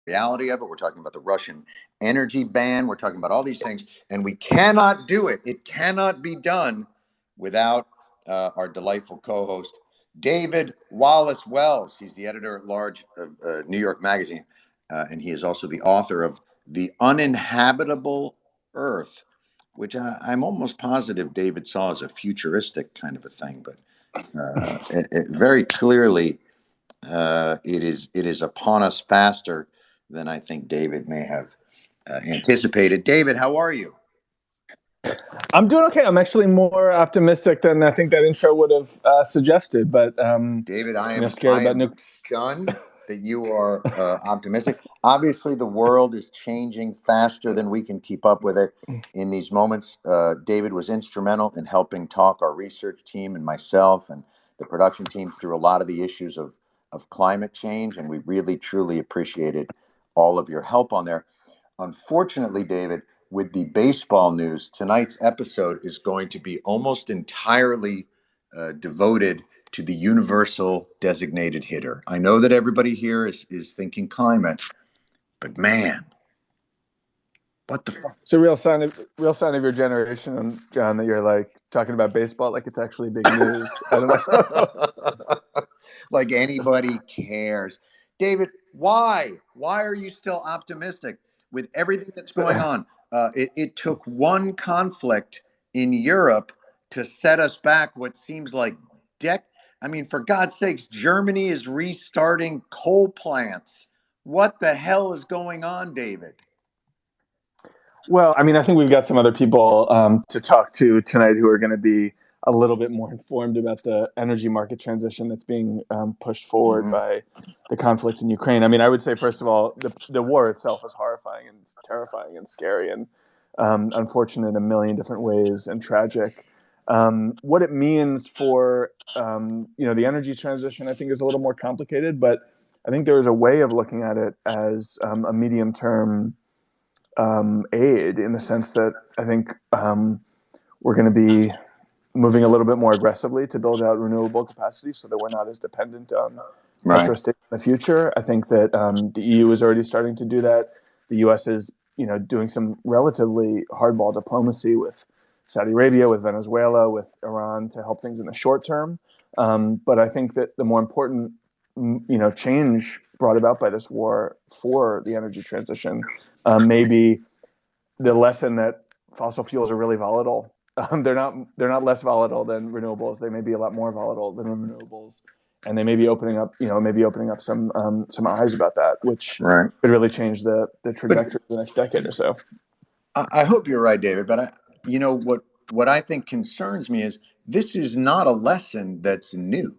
reality of it. We're talking about the Russian energy ban. We're talking about all these things, and we cannot do it. It cannot be done without our delightful co-host, David Wallace Wells. He's the editor at large of New York Magazine, and he is also the author of The Uninhabitable Earth, which I'm almost positive David saw as a futuristic kind of a thing, but very clearly it is upon us faster than I think David may have anticipated. David, how are you? I'm doing okay. I'm actually more optimistic than I think that intro would have suggested. But David, I am scared about stunned that you are optimistic. Obviously, the world is changing faster than we can keep up with it. In these moments, David was instrumental in helping talk our research team and myself and the production team through a lot of the issues of climate change, and we really, truly appreciated all of your help on there. Unfortunately, David, with the baseball news, tonight's episode is going to be almost entirely devoted to the universal designated hitter. I know that everybody here is thinking climate, but man, what the fuck? It's a real sign of your generation, John, that you're like talking about baseball like it's actually big news. I don't know. Like anybody cares. David, why? Why are you still optimistic with everything that's going on? It took one conflict in Europe to set us back what seems like I mean, for God's sakes, Germany is restarting coal plants. What the hell is going on, David? Well, I mean, I think we've got some other people to talk to tonight who are going to be a little bit more informed about the energy market transition that's being pushed forward by the conflict in Ukraine. I mean, I would say, first of all, the war itself is horrifying and terrifying and scary and unfortunate in a million different ways and tragic. What it means for the energy transition, I think, is a little more complicated, but I think there is a way of looking at it as a medium-term aid, in the sense that I think we're going to be moving a little bit more aggressively to build out renewable capacity so that we're not as dependent on petrostation in the future. I think that the EU is already starting to do that. The US is, doing some relatively hardball diplomacy with Saudi Arabia, with Venezuela, with Iran to help things in the short term. But I think that the more important, change brought about by this war for the energy transition may be the lesson that fossil fuels are really volatile. They're not less volatile than renewables. They may be a lot more volatile than renewables, and they may be opening up some eyes about that, which could really change the trajectory of the next decade or so. I hope you're right, David. But what I think concerns me is this is not a lesson that's new.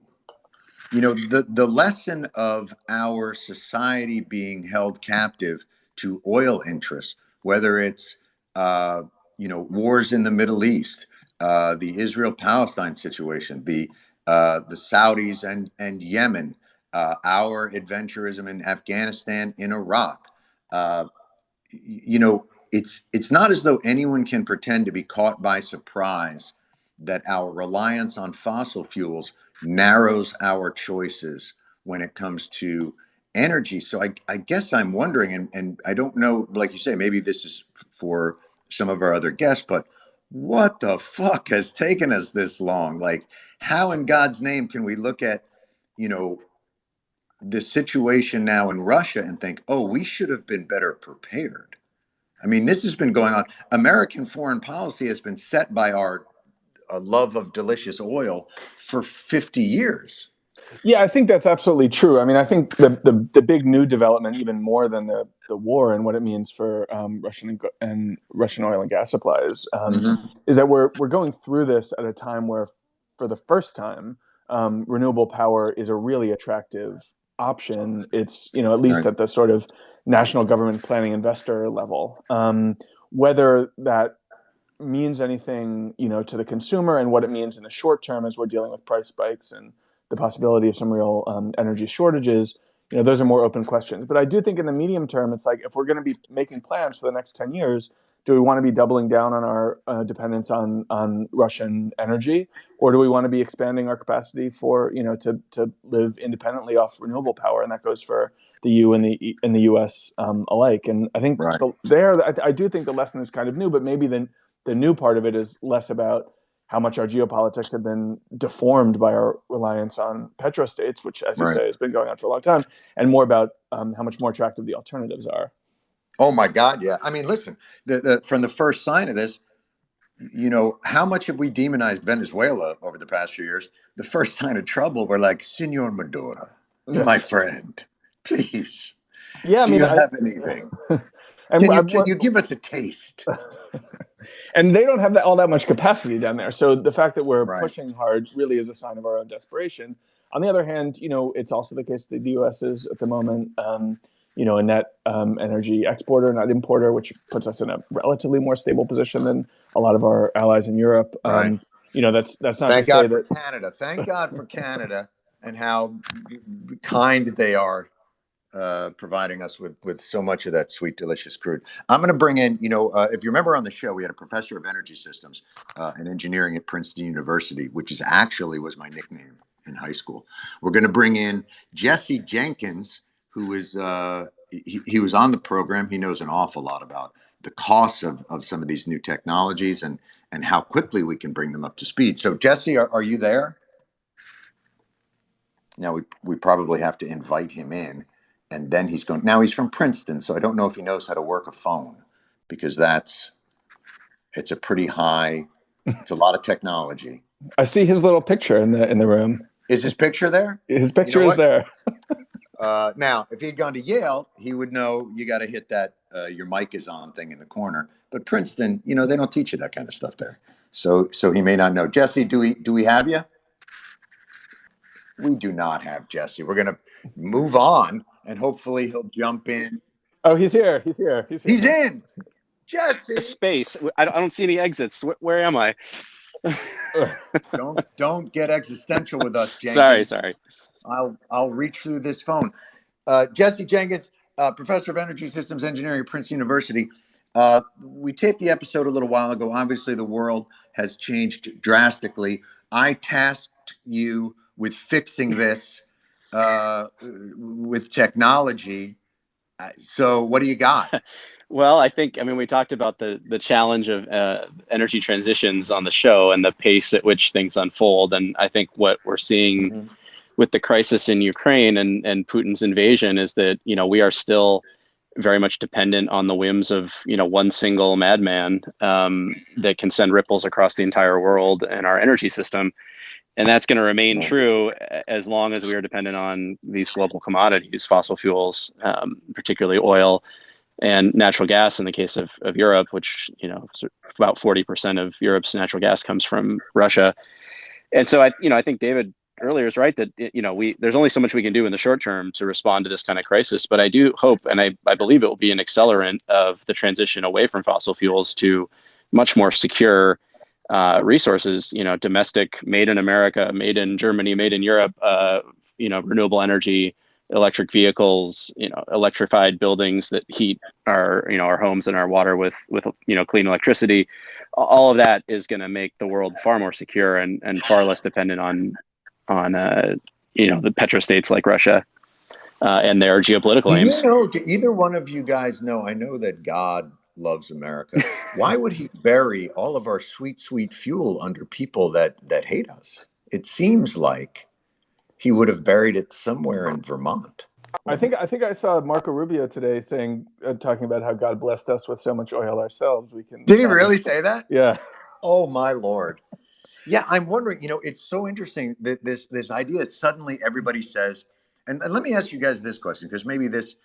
The lesson of our society being held captive to oil interests, whether it's wars in the Middle East, the Israel-Palestine situation, the Saudis and Yemen, our adventurism in Afghanistan, in Iraq. It's not as though anyone can pretend to be caught by surprise that our reliance on fossil fuels narrows our choices when it comes to energy. So I guess I'm wondering, and I don't know, like you say, maybe this is for some of our other guests, but what the fuck has taken us this long? Like, how in God's name can we look at, the situation now in Russia and think, oh, we should have been better prepared? I mean, this has been going on. American foreign policy has been set by our love of delicious oil for 50 years. Yeah, I think that's absolutely true. I mean, I think the big new development, even more than the war and what it means for Russian oil and gas supplies, is that we're going through this at a time where, for the first time, renewable power is a really attractive option. It's, at least at the sort of national government planning investor level. Whether that means anything, to the consumer, and what it means in the short term as we're dealing with price spikes and the possibility of some real energy shortages, those are more open questions. But I do think in the medium term, it's like, if we're going to be making plans for the next 10 years, do we want to be doubling down on our dependence on Russian energy, or do we want to be expanding our capacity for, to live independently off renewable power? And that goes for the EU and the US alike. And I think Right. I do think the lesson is kind of new, but maybe the new part of it is less about how much our geopolitics have been deformed by our reliance on petrostates, which, as you Right. say, has been going on for a long time, and more about how much more attractive the alternatives are. Oh my God, yeah. I mean, listen, from the first sign of this, how much have we demonized Venezuela over the past few years? The first sign of trouble, we're like, Senor Maduro, Yeah, my friend, please, yeah. I do mean, you have anything? and Can you give us a taste? and they don't have all that much capacity down there. So the fact that we're Right. pushing hard really is a sign of our own desperation. On the other hand, it's also the case that the U.S. is at the moment, a net energy exporter, not importer, which puts us in a relatively more stable position than a lot of our allies in Europe. Right. That's not to Thank say God for that. Canada. Thank God for Canada and how kind they are, providing us with so much of that sweet, delicious crude. I'm going to bring in, if you remember on the show, we had a professor of energy systems and engineering at Princeton University, which is actually was my nickname in high school. We're going to bring in Jesse Jenkins, who is he was on the program. He knows an awful lot about the costs of some of these new technologies and how quickly we can bring them up to speed. So, Jesse, are you there? Now we probably have to invite him in, and then he's going. Now he's from Princeton, so I don't know if he knows how to work a phone because it's a pretty high. It's a lot of technology. I see his little picture in the room. Is his picture there? His You know picture is what? there. Now, if he'd gone to Yale, he would know you got to hit that your mic is on thing in the corner. But Princeton, they don't teach you that kind of stuff there. So he may not know. Jesse, do we have you? We do not have Jesse. We're gonna move on, and hopefully he'll jump in. Oh, he's here. He's here. He's He's here. in. Jesse, Space. I don't see any exits. Where am I? don't get existential with us, sorry, Jenkins. sorry. I'll reach through this phone. Jesse Jenkins, professor of energy systems engineering at Princeton University. We taped the episode a little while ago. Obviously, the world has changed drastically. I tasked you with fixing this with technology. So, what do you got? Well, I mean, we talked about the challenge of energy transitions on the show and the pace at which things unfold. And I think what we're seeing Mhm. with the crisis in Ukraine and Putin's invasion is that, we are still very much dependent on the whims of, one single madman that can send ripples across the entire world and our energy system. And that's going to remain true as long as we are dependent on these global commodities, fossil fuels, particularly oil and natural gas in the case of Europe, which, about 40% of Europe's natural gas comes from Russia. And so I think David earlier is right that, there's only so much we can do in the short term to respond to this kind of crisis. But I do hope, and I believe it will be an accelerant of the transition away from fossil fuels to much more secure resources, domestic, made in America, made in Germany, made in Europe, renewable energy, electric vehicles, electrified buildings that heat our homes and our water with clean electricity. All of that is going to make the world far more secure and far less dependent on the petrostates like Russia and their geopolitical Do you aims. know, do either one of you guys know? I know that God loves America. Why would he bury all of our sweet, sweet fuel under people that hate us? It seems like he would have buried it somewhere in Vermont. I think I saw Marco Rubio today talking about how God blessed us with so much oil ourselves. We can. Did he really say that? Yeah. Oh my Lord. Yeah, I'm wondering, it's so interesting that this idea suddenly everybody says, and let me ask you guys this question, because maybe this,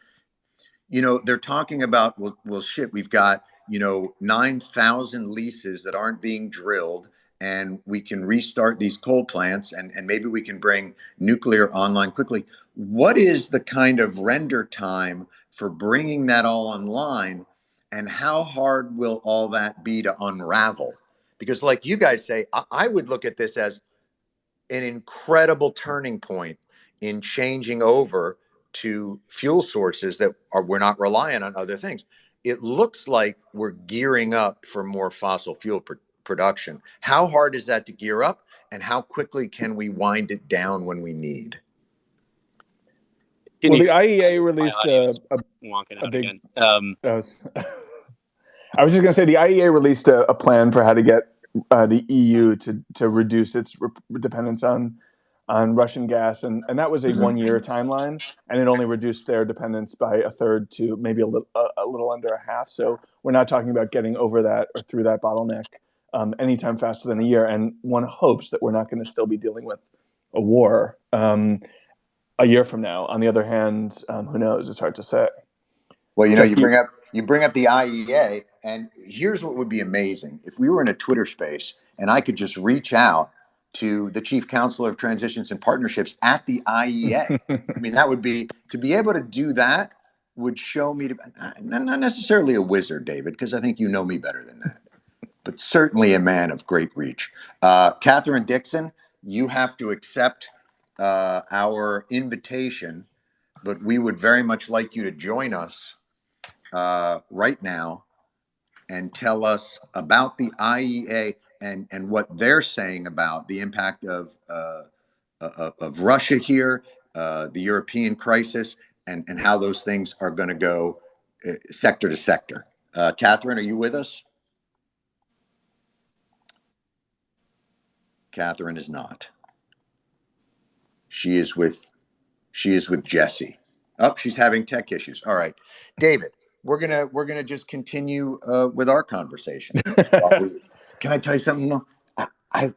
they're talking about, well, shit, we've got, 9,000 leases that aren't being drilled, and we can restart these coal plants, and maybe we can bring nuclear online quickly. What is the kind of render time for bringing that all online, and how hard will all that be to unravel? Because, like you guys say, I would look at this as an incredible turning point in changing over to fuel sources that we're not reliant on other things. It looks like we're gearing up for more fossil fuel production. How hard is that to gear up, and how quickly can we wind it down when we need? Well, the IEA my released audio is a wonking a out big. again. I was just going to say the IEA released a plan for how to get the EU to reduce its dependence on Russian gas, and that was a Mhm. 1 year timeline, and it only reduced their dependence by a third to maybe a little under a half. So we're not talking about getting over that or through that bottleneck anytime faster than a year. And one hopes that we're not going to still be dealing with a war a year from now. On the other hand, who knows? It's hard to say. Well, Just you bring up the IEA, and here's what would be amazing if we were in a Twitter space and I could just reach out to the chief counselor of transitions and partnerships at the IEA. I mean, that would be to be able to do that would show me to not necessarily a wizard, David, because I think you know me better than that, but certainly a man of great reach. Catherine Dixon, you have to accept our invitation, but we would very much like you to join us right now and tell us about the IEA and what they're saying about the impact of Russia here, the European crisis, and how those things are going to go sector to sector. Catherine, are you with us? Catherine is not. She is with Jesse. Oh, she's having tech issues. All right, David, we're gonna just continue with our conversation. Can I tell you something? No, I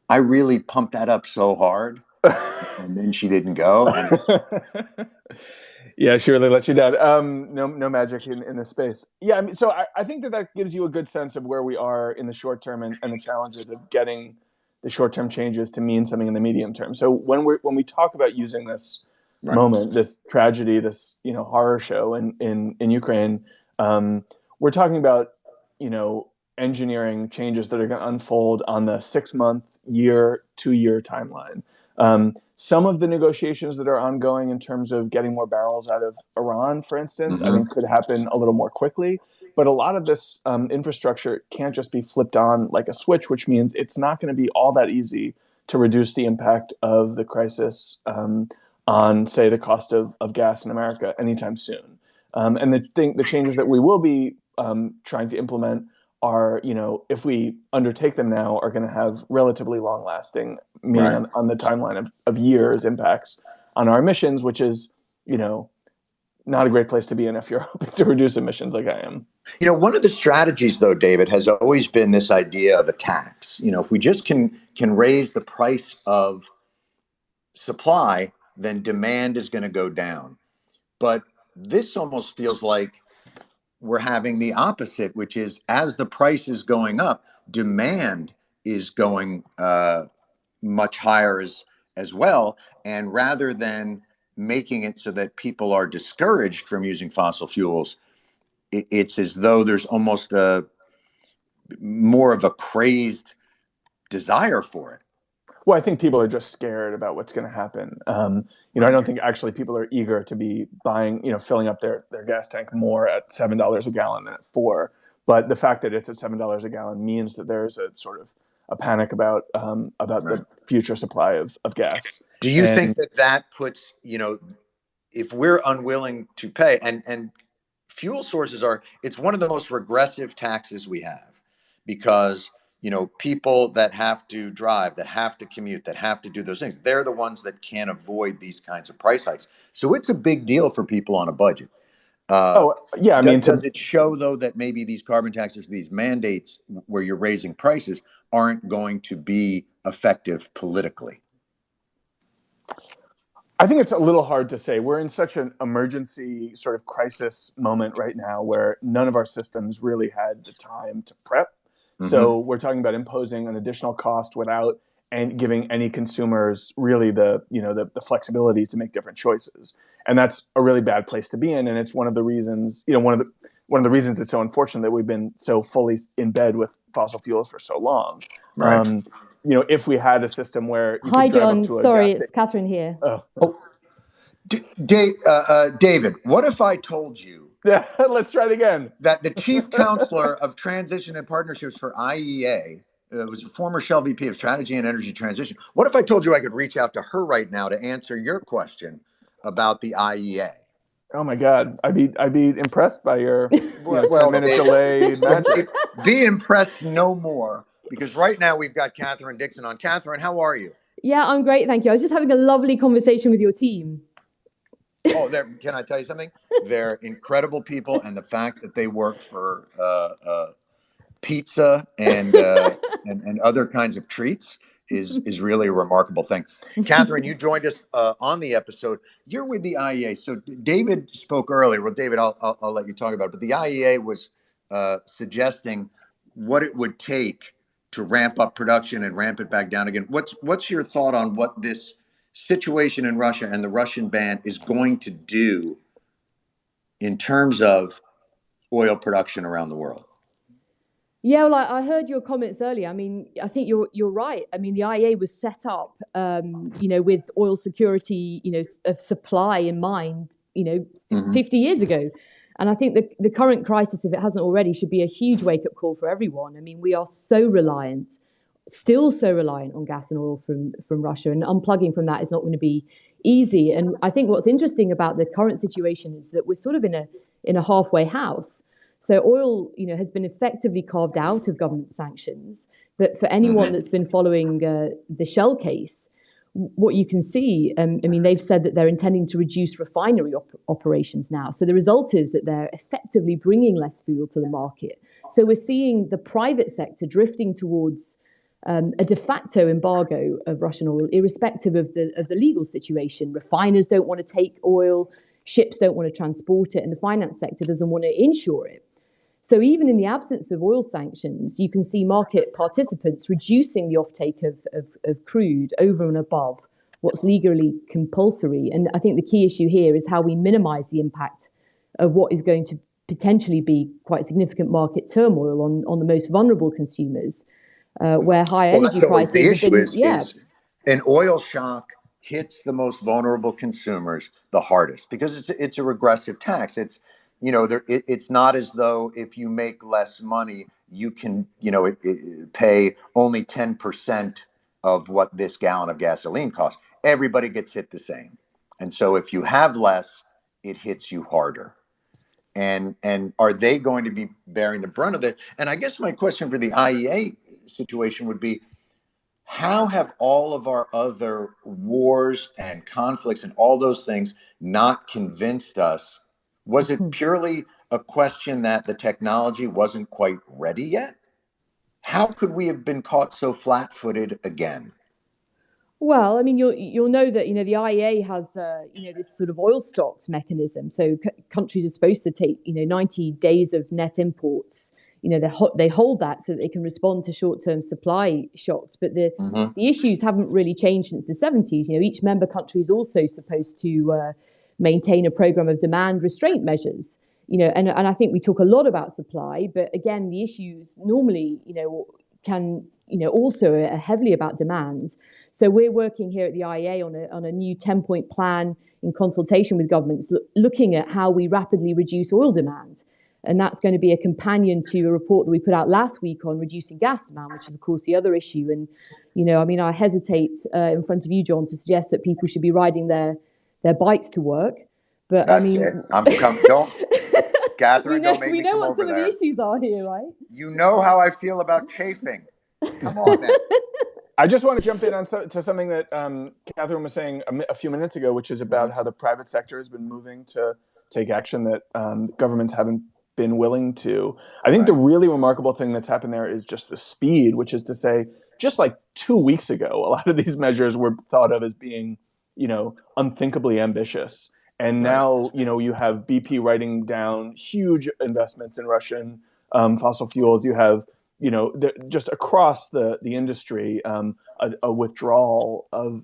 I really pumped that up so hard, and then she didn't go, and Yeah, she really let you down. No magic in this space. Yeah, I mean, so I think that gives you a good sense of where we are in the short term and the challenges of getting the short term changes to mean something in the medium term. So when we talk about using this right. moment, this tragedy, this horror show in Ukraine, we're talking about engineering changes that are going to unfold on the 6 month, year, 2 year timeline. Some of the negotiations that are ongoing in terms of getting more barrels out of Iran, for instance, I think could happen a little more quickly. But a lot of this infrastructure can't just be flipped on like a switch, which means it's not going to be all that easy to reduce the impact of the crisis on, say, the cost of gas in America anytime soon. And the changes that we will be trying to implement are, if we undertake them now, are going to have relatively long lasting, meaning Right. on the timeline of years, impacts on our emissions, which is, not a great place to be in if you're hoping to reduce emissions like I am. One of the strategies, though, David, has always been this idea of a tax. If we just can raise the price of supply, then demand is going to go down. But this almost feels like we're having the opposite, which is as the price is going up, demand is going much higher as well. And rather than making it so that people are discouraged from using fossil fuels, it's as though there's almost a more of a crazed desire for it. Well, I think people are just scared about what's going to happen. I don't think actually people are eager to be buying, filling up their gas tank more at $7 a gallon than at $4. But the fact that it's at $7 a gallon means that there's a sort of a panic about Right. the future supply of gas. Do you think that puts, if we're unwilling to pay, and fuel sources it's one of the most regressive taxes we have, because people that have to drive, that have to commute, that have to do those things, they're the ones that can't avoid these kinds of price hikes. So it's a big deal for people on a budget. Oh yeah, I mean, does it show, though, that maybe these carbon taxes, these mandates where you're raising prices, aren't going to be effective politically? I think it's a little hard to say. We're in such an emergency sort of crisis moment right now where none of our systems really had the time to prep. So we're talking about imposing an additional cost without and giving any consumers really the flexibility to make different choices. And that's a really bad place to be in. And it's one of the reasons, one of the reasons it's so unfortunate that we've been so fully in bed with fossil fuels for so long. Right. If we had a system where you Hi, could drive John. up to a Sorry, gas it's station. Catherine here. Oh. David, what if I told you Yeah, let's try it again. that the chief counselor of transition and partnerships for IEA was a former Shell VP of strategy and energy transition? What if I told you I could reach out to her right now to answer your question about the IEA. Oh my God, I'd be impressed by your 10-minute David, delay magic. Be impressed no more, because right now we've got Catherine Dixon on. Catherine, how are you? Yeah, I'm great, thank you. I was just having a lovely conversation with your team. Oh, can I tell you something? They're incredible people, and the fact that they work for pizza and other kinds of treats is really a remarkable thing. Catherine, you joined us on the episode. You're with the IEA. So David spoke earlier. Well, David, I'll let you talk about it. But the IEA was suggesting what it would take to ramp up production and ramp it back down again. What's your thought on what this situation in Russia and the Russian ban is going to do in terms of oil production around the world? Yeah, well, I heard your comments earlier. I mean, I think you're right. I mean, the IEA was set up, with oil security, of supply in mind, 50 years ago. And I think the current crisis, if it hasn't already, should be a huge wake-up call for everyone. I mean, we are still so reliant on gas and oil from Russia, and unplugging from that is not going to be easy. And I think what's interesting about the current situation is that we're sort of in a halfway house. So oil, has been effectively carved out of government sanctions. But for anyone that's been following the Shell case, what you can see, they've said that they're intending to reduce refinery operations now. So the result is that they're effectively bringing less fuel to the market. So we're seeing the private sector drifting towards a de facto embargo of Russian oil, irrespective of the legal situation. Refiners don't want to take oil, ships don't want to transport it, and the finance sector doesn't want to insure it. So even in the absence of oil sanctions, you can see market participants reducing the offtake of crude over and above what's legally compulsory. And I think the key issue here is how we minimize the impact of what is going to potentially be quite significant market turmoil on the most vulnerable consumers, where high energy prices the issue have been, is an oil shock hits the most vulnerable consumers the hardest, because it's a regressive tax. It's not as though if you make less money, you can, pay only 10% of what this gallon of gasoline costs. Everybody gets hit the same. And so if you have less, it hits you harder. And are they going to be bearing the brunt of it? And I guess my question for the IEA situation would be, how have all of our other wars and conflicts and all those things not convinced us? Was it purely a question that the technology wasn't quite ready yet? How could we have been caught so flat-footed again? Well, I mean, you'll know that the IEA has this sort of oil stocks mechanism. So countries are supposed to take 90 days of net imports. They hold that so that they can respond to short-term supply shocks. But the issues haven't really changed since the 70s. Each member country is also supposed to maintain a program of demand restraint measures. And I think we talk a lot about supply, but again, the issues normally can also are heavily about demand. So we're working here at the IEA on a new 10-point plan in consultation with governments, looking at how we rapidly reduce oil demand. And that's going to be a companion to a report that we put out last week on reducing gas demand, which is, of course, the other issue. And, I hesitate in front of you, John, to suggest that people should be riding their bikes to work. But That's it. Don't, Catherine, don't make me come over there. We know what some of the issues are here, right? You know how I feel about chafing. Come on now. I just want to jump in to something that Catherine was saying a few minutes ago, which is about how the private sector has been moving to take action that governments haven't been willing to. I think the really remarkable thing that's happened there is just the speed, which is to say, just like 2 weeks ago, a lot of these measures were thought of as being, unthinkably ambitious. And now, you have BP writing down huge investments in Russian fossil fuels. You have, just across the industry, a withdrawal of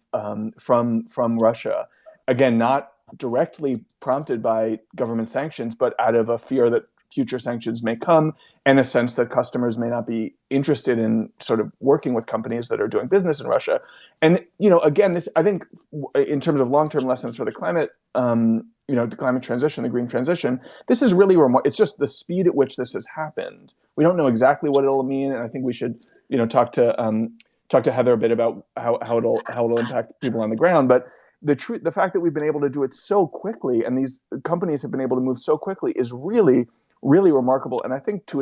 from Russia. Again, not directly prompted by government sanctions, but out of a fear that future sanctions may come, and a sense that customers may not be interested in sort of working with companies that are doing business in Russia. And again, this, I think, in terms of long-term lessons for the climate, the climate transition, the green transition, this is really it's just the speed at which this has happened. We don't know exactly what it'll mean, and I think we should, talk to Heather a bit about how it'll impact people on the ground. But the fact that we've been able to do it so quickly, and these companies have been able to move so quickly, is really, really remarkable. And I think in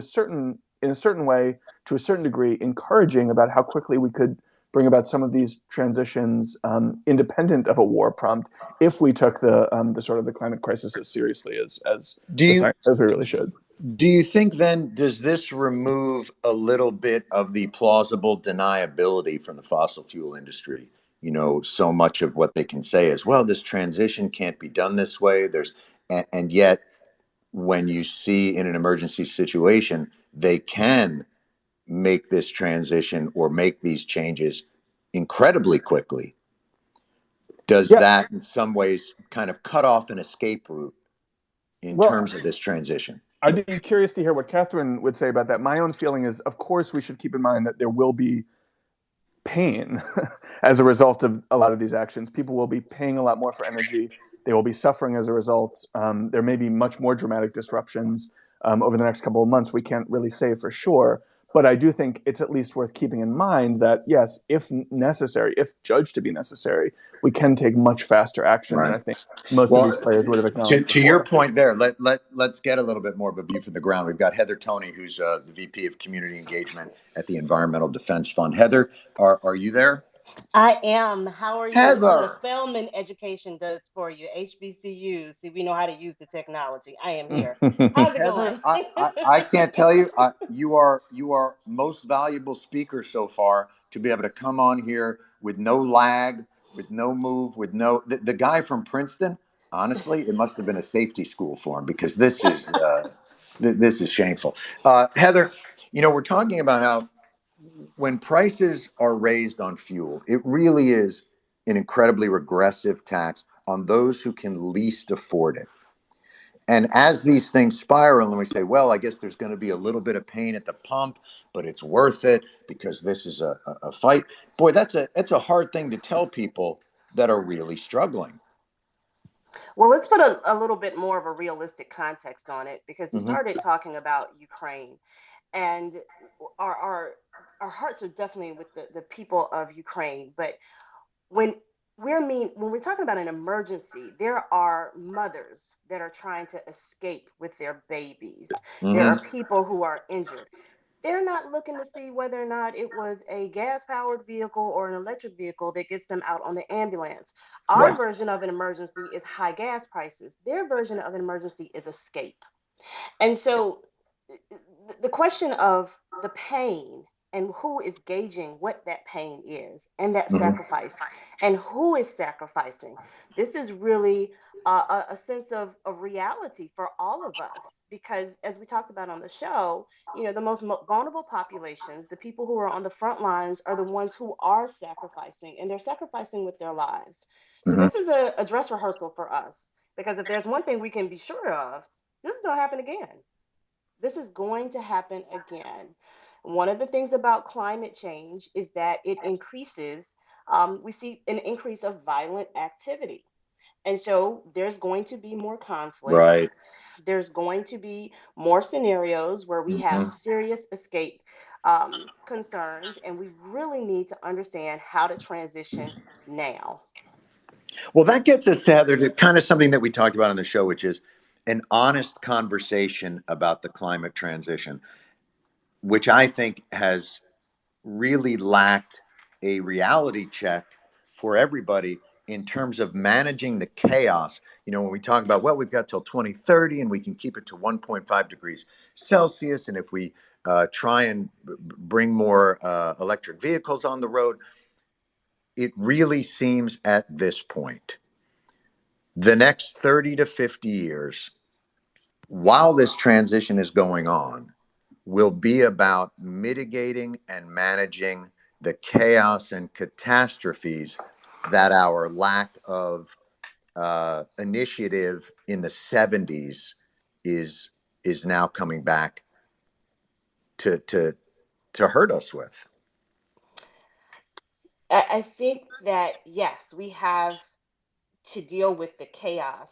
a certain way, to a certain degree, encouraging about how quickly we could bring about some of these transitions, independent of a war prompt, if we took the sort of the climate crisis as seriously as we really should. Do you think then, does this remove a little bit of the plausible deniability from the fossil fuel industry? So much of what they can say is, well, this transition can't be done this way. And yet, when you see in an emergency situation, they can make this transition or make these changes incredibly quickly. Does that in some ways kind of cut off an escape route in terms of this transition? I'd be curious to hear what Catherine would say about that. My own feeling is, of course, we should keep in mind that there will be pain as a result of a lot of these actions. People will be paying a lot more for energy. They will be suffering as a result. There may be much more dramatic disruptions over the next couple of months. We can't really say for sure. But I do think it's at least worth keeping in mind that, yes, if necessary, if judged to be necessary, we can take much faster action. Right. And I think most of these players would have acknowledged. To your point there, let's get a little bit more of a view from the ground. We've got Heather Toney, who's the VP of Community Engagement at the Environmental Defense Fund. Heather, are you there? I am. How are you? Heather. What a Spelman education does for you. HBCU. See, we know how to use the technology. I am here. How's it Heather, going? I can't tell you. You are most valuable speaker so far, to be able to come on here with no lag, with no move, with no. The guy from Princeton. Honestly, it must have been a safety school for him, because this is shameful. Heather, we're talking about how when prices are raised on fuel, it really is an incredibly regressive tax on those who can least afford it. And as these things spiral and we say, well, I guess there's going to be a little bit of pain at the pump, but it's worth it because this is a fight. Boy, that's a hard thing to tell people that are really struggling. Well, let's put a little bit more of a realistic context on it, because you started talking about Ukraine, and our hearts are definitely with the people of Ukraine. But when we're talking about an emergency, there are mothers that are trying to escape with their babies. There are people who are injured. They're not looking to see whether or not it was a gas powered vehicle or an electric vehicle that gets them out on the ambulance. Our version of an emergency is high gas prices. Their version of an emergency is escape. And so the question of the pain and who is gauging what that pain is and that sacrifice and who is sacrificing, this is really a sense of reality for all of us, because as we talked about on the show, the most vulnerable populations, the people who are on the front lines, are the ones who are sacrificing, and they're sacrificing with their lives. So this is a dress rehearsal for us, because if there's one thing we can be sure of, this is going to happen again. This is going to happen again. One of the things about climate change is that it increases, we see an increase of violent activity. And so there's going to be more conflict. Right. There's going to be more scenarios where we have serious escape concerns, and we really need to understand how to transition now. Well, that gets us, Heather, to kind of something that we talked about on the show, which is an honest conversation about the climate transition, which I think has really lacked a reality check for everybody in terms of managing the chaos. When we talk about, well, we've got till 2030 and we can keep it to 1.5 degrees Celsius. And if we try and bring more electric vehicles on the road, it really seems at this point, the next 30 to 50 years, while this transition is going on, will be about mitigating and managing the chaos and catastrophes that our lack of initiative in the 70s is now coming back to hurt us with. I think that, yes, we have to deal with the chaos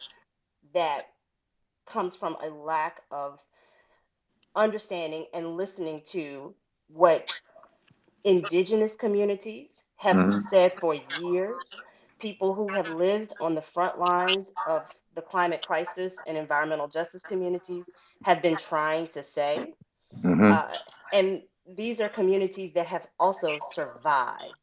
that comes from a lack of understanding and listening to what indigenous communities have said for years, people who have lived on the front lines of the climate crisis and environmental justice communities have been trying to say. Mm-hmm. And these are communities that have also survived.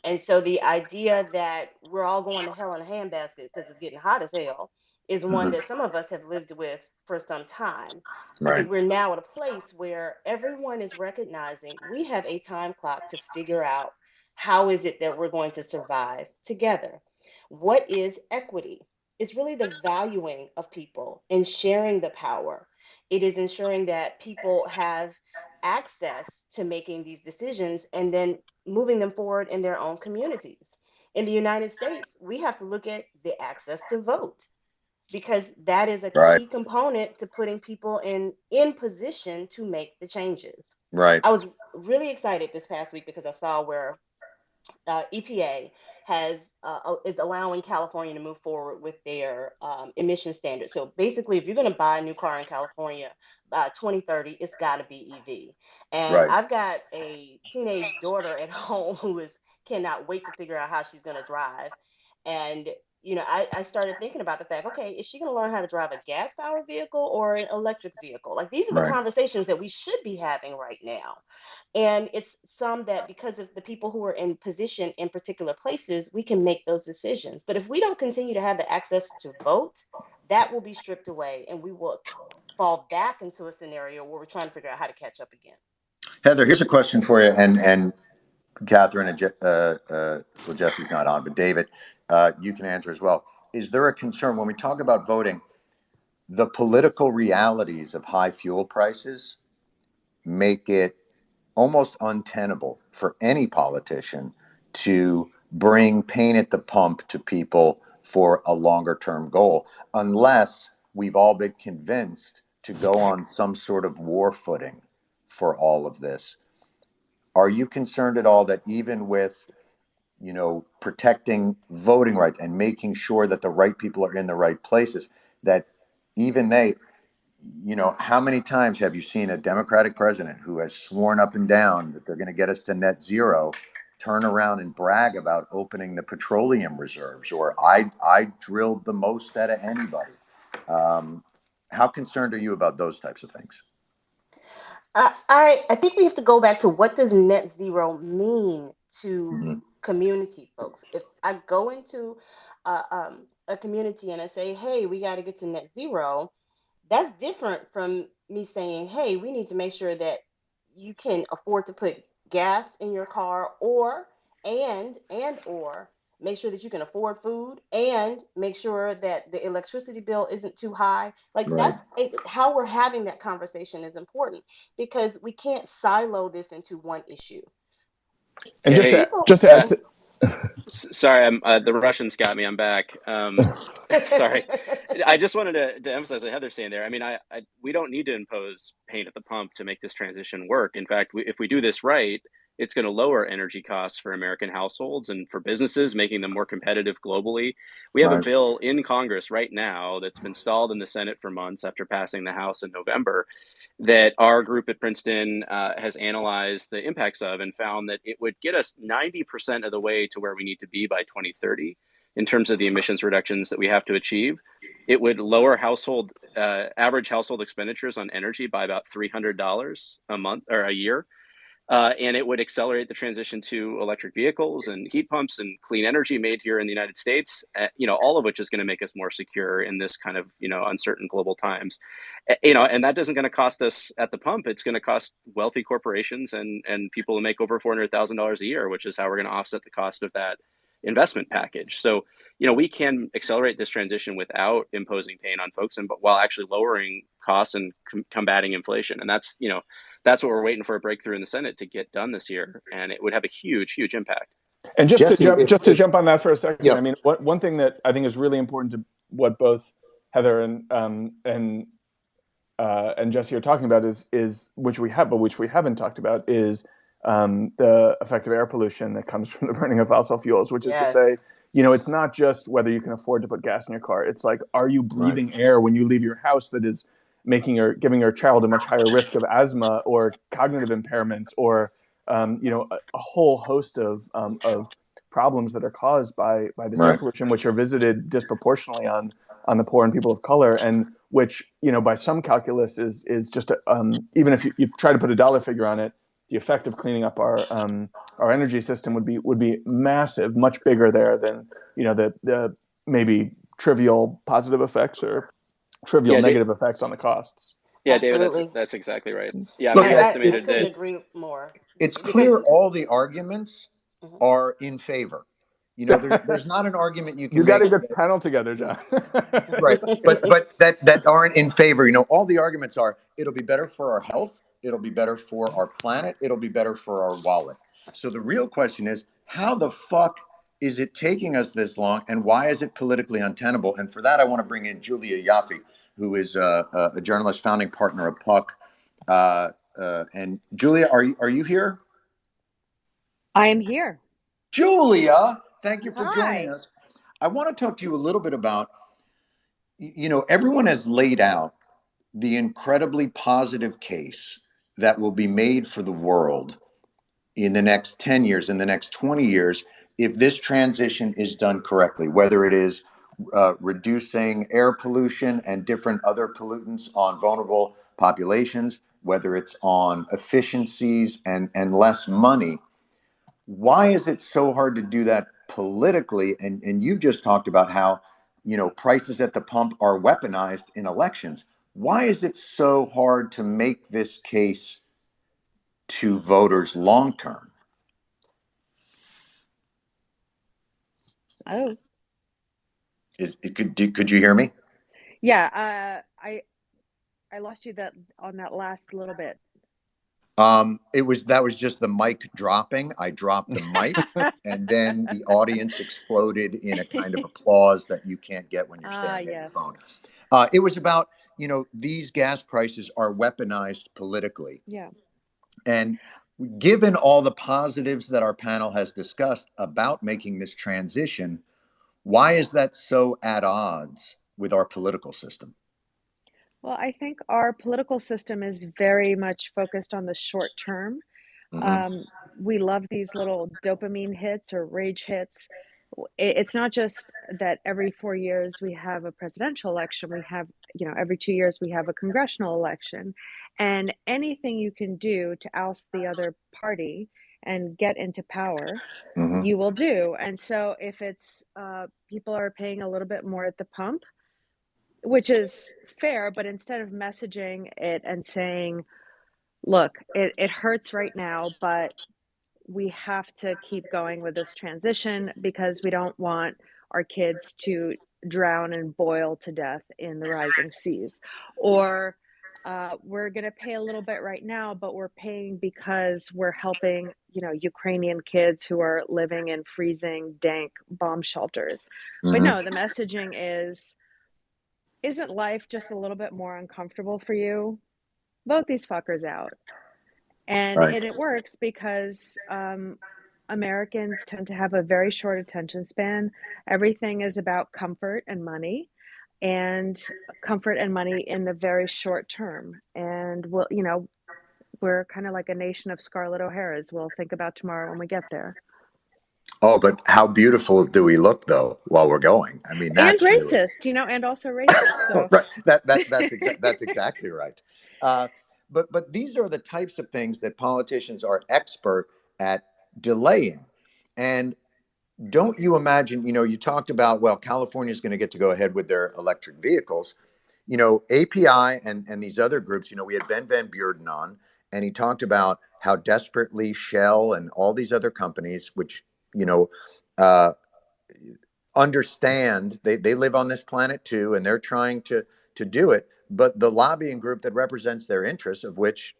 And so the idea that we're all going to hell in a handbasket because it's getting hot as hell is one Mm-hmm. that some of us have lived with for some time. I Right. think we're now at a place where everyone is recognizing we have a time clock to figure out how is it that we're going to survive together. What is equity? It's really the valuing of people and sharing the power. It is ensuring that people have access to making these decisions and then moving them forward in their own communities. In the United States, we have to look at the access to vote because that is a Right. key component to putting people in position to make the changes. Right. I was really excited this past week because I saw where EPA is allowing California to move forward with their emission standards. So basically, if you're going to buy a new car in California by 2030, it's got to be EV. And Right. I've got a teenage daughter at home who is cannot wait to figure out how she's going to drive. And I started thinking about the fact, okay, is she going to learn how to drive a gas powered vehicle or an electric vehicle? Like these are the Right. conversations that we should be having right now. And it's some that because of the people who are in position in particular places, we can make those decisions. But if we don't continue to have the access to vote, that will be stripped away and we will fall back into a scenario where we're trying to figure out how to catch up again. Heather, here's a question for you, and Catherine and well, Jesse's not on, but David, you can answer as well. Is there a concern when we talk about voting? The political realities of high fuel prices make it almost untenable for any politician to bring pain at the pump to people for a longer term goal, unless we've all been convinced to go on some sort of war footing for all of this. Are you concerned at all that even with protecting voting rights and making sure that the right people are in the right places, that even they, how many times have you seen a Democratic president who has sworn up and down that they're going to get us to net zero turn around and brag about opening the petroleum reserves, or I drilled the most out of anybody? How concerned are you about those types of things? I think we have to go back to what does net zero mean to Mm-hmm. community folks. If I go into a community and I say, hey, we got to get to net zero, that's different from me saying, hey, we need to make sure that you can afford to put gas in your car or make sure that you can afford food and make sure that the electricity bill isn't too high. Like Right. how we're having that conversation is important because we can't silo this into one issue. And just Hey, to People, just to add to, sorry, the Russians got me. I'm back. Sorry, I just wanted to emphasize what Heather's saying there. I mean, we don't need to impose pain at the pump to make this transition work. In fact, if we do this right, it's going to lower energy costs for American households and for businesses, making them more competitive globally. We have a Right. bill in Congress right now that's been stalled in the Senate for months after passing the House in November that our group at Princeton has analyzed the impacts of and found that it would get us 90% of the way to where we need to be by 2030 in terms of the emissions reductions that we have to achieve. It would lower average household expenditures on energy by about $300 a month or a year. And it would accelerate the transition to electric vehicles and heat pumps and clean energy made here in the United States, all of which is going to make us more secure in this kind of, uncertain global times. And that isn't going to cost us at the pump. It's going to cost wealthy corporations and people who make over $400,000 a year, which is how we're going to offset the cost of that investment package. So, we can accelerate this transition without imposing pain on folks but while actually lowering costs and combating inflation. And that's what we're waiting for, a breakthrough in the Senate to get done this year, and it would have a huge, huge impact. and just Jesse, to jump on that for a second. yep. I mean, one thing that I think is really important to what both Heather and Jesse are talking about is which we haven't talked about is the effect of air pollution that comes from the burning of fossil fuels, which is to say, yes. it's not just whether you can afford to put gas in your car. It's like, are you Right. breathing air when you leave your house that is giving your child a much higher risk of asthma or cognitive impairments or a whole host of problems that are caused by this air Right. pollution, which are visited disproportionately on the poor and people of color, and which, by some calculus is just even if you try to put a dollar figure on it, the effect of cleaning up our energy system would be massive, much bigger there than the maybe trivial positive effects or trivial negative effects on the costs. Yeah, David, Absolutely. that's exactly right. Yeah, I Look, mean, we've I estimated couldn't that. agree more. it's Because clear all the arguments Mhm. are in favor. There's not an argument you can You got make. a good panel together, John. Right, but that aren't in favor. All the arguments are it'll be better for our health, it'll be better for our planet, it'll be better for our wallet. So the real question is, how the fuck is it taking us this long, and why is it politically untenable? And for that, I want to bring in Julia Yaffe, who is a journalist, founding partner of Puck. And Julia, are you here? I am here. Julia, thank you for joining Hi. us. I want to talk to you a little bit about, everyone has laid out the incredibly positive case that will be made for the world in the next 10 years, in the next 20 years, if this transition is done correctly, whether it is reducing air pollution and different other pollutants on vulnerable populations, whether it's on efficiencies and less money. Why is it so hard to do that politically? And you've just talked about how, prices at the pump are weaponized in elections. Why is it so hard to make this case to voters long term? Oh, Could you hear me? yeah. I lost you on that last little bit. That was just the mic dropping. I dropped the mic, and then the audience exploded in a kind of applause that you can't get when you're staring at your Yes. phone. It was about, these gas prices are weaponized politically. Yeah. And given all the positives that our panel has discussed about making this transition, why is that so at odds with our political system? Well, I think our political system is very much focused on the short term. Mm-hmm. Um, we love these little dopamine hits or rage hits. It's not just that every 4 years we have a presidential election. We have, every 2 years we have a congressional election. And anything you can do to oust the other party and get into power, Mm-hmm. you will do. And so if it's people are paying a little bit more at the pump, which is fair, but instead of messaging it and saying, look, it hurts right now, but we have to keep going with this transition because we don't want our kids to drown and boil to death in the rising seas. Or we're going to pay a little bit right now, but we're paying because we're helping, Ukrainian kids who are living in freezing, dank bomb shelters. But Mm-hmm. no, the messaging is, isn't life just a little bit more uncomfortable for you? Vote these fuckers out. And Right. it works because Americans tend to have a very short attention span. Everything is about comfort and money, and comfort and money in the very short term. And we're kind of like a nation of Scarlett O'Haras. We'll think about tomorrow when we get there. Oh, but how beautiful do we look though while we're going? I mean, And that's really racist, and also racist. So right. That's exactly right. Uh, but these are the types of things that politicians are expert at delaying. And don't you imagine? You talked about, well, California is going to get to go ahead with their electric vehicles. API and these other groups. We had Ben Van Beurden on, and he talked about how desperately Shell and all these other companies, which you know. Understand they live on this planet too, and they're trying to do it, but the lobbying group that represents their interests, of which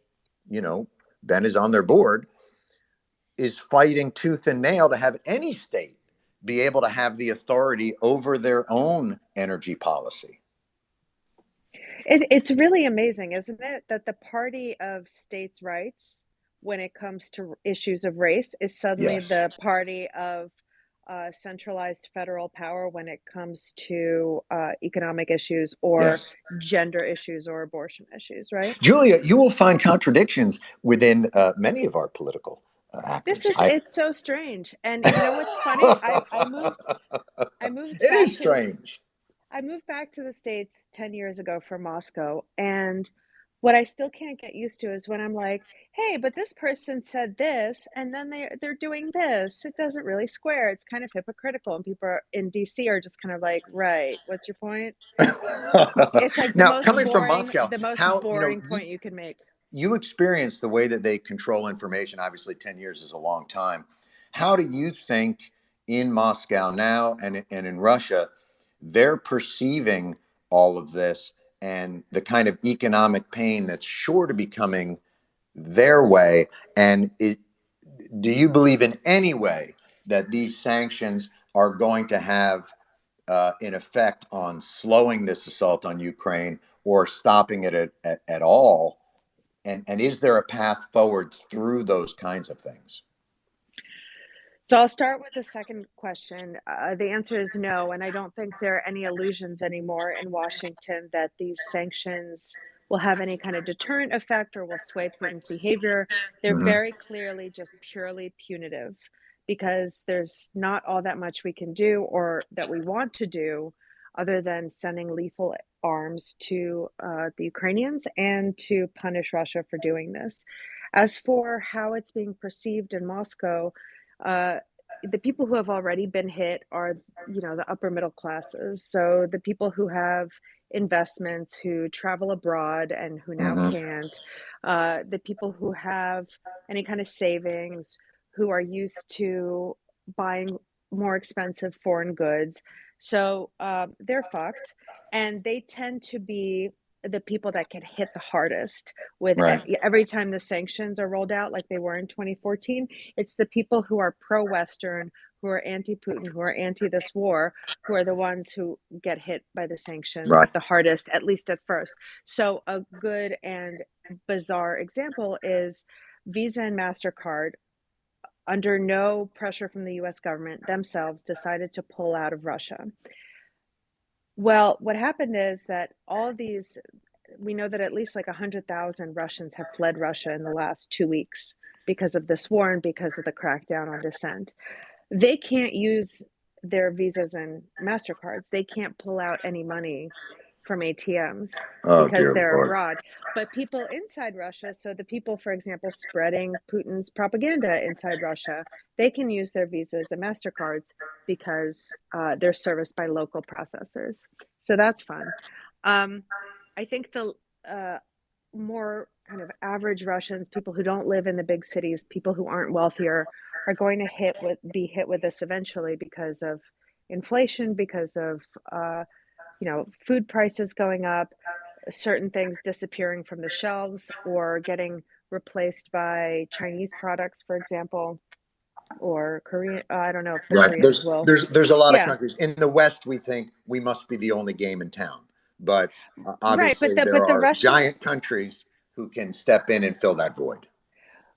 Ben is on their board, is fighting tooth and nail to have any state be able to have the authority over their own energy policy. it's really amazing, isn't it, that the party of states' rights, when it comes to issues of race, is suddenly Yes. the party of centralized federal power when it comes to economic issues or Yes. gender issues or abortion issues, right? Julia, you will find contradictions within many of our political actors. It's so strange. And you know what's funny? I moved It back is to the strange. I moved back to the States 10 years ago from Moscow. And what I still can't get used to is when I'm like, hey, but this person said this, and then they're doing this. It doesn't really square. It's kind of hypocritical. And in DC are just kind of like, right, what's your point? It's like Now, coming from Moscow, the most how boring point you can make. you experience the way that they control information. Obviously, 10 years is a long time. How do you think in Moscow now and in Russia, they're perceiving all of this and the kind of economic pain that's sure to be coming their way? And do you believe in any way that these sanctions are going to have an effect on slowing this assault on Ukraine or stopping it at all? And is there a path forward through those kinds of things? So I'll start with the second question. The answer is no, and I don't think there are any illusions anymore in Washington that these sanctions will have any kind of deterrent effect or will sway Putin's behavior. They're Hmm. very clearly just purely punitive because there's not all that much we can do or that we want to do other than sending lethal arms to the Ukrainians and to punish Russia for doing this. As for how it's being perceived in Moscow, uh, the people who have already been hit are, the upper middle classes. So the people who have investments, who travel abroad and who now Hmm. can't, the people who have any kind of savings, who are used to buying more expensive foreign goods. So they're fucked. And they tend to be the people that get hit the hardest with Right. every time the sanctions are rolled out, like they were in 2014. It's the people who are pro-Western, who are anti-Putin, who are anti this war, who are the ones who get hit by the sanctions Right. the hardest, at least at first. So a good and bizarre example is Visa and MasterCard, under no pressure from the US government, themselves decided to pull out of Russia. Well, what happened is that we know that at least like 100,000 Russians have fled Russia in the last 2 weeks because of this war and because of the crackdown on dissent. They can't use their visas and MasterCards. They can't pull out any money from ATMs Oh, because dear they're Lord. abroad. But people inside Russia, so the people, for example, spreading Putin's propaganda inside Russia, they can use their visas and MasterCards because they're serviced by local processors. So that's fun. I think the more kind of average Russians, people who don't live in the big cities, people who aren't wealthier, are going to be hit with this eventually because of inflation, because of food prices going up, certain things disappearing from the shelves or getting replaced by Chinese products, for example, or Korean. I don't know if the Right. Koreans will. There's a lot of Yeah, countries in the West. We think we must be the only game in town, but right. obviously there But the are giant Russians. countries who can step in and fill that void.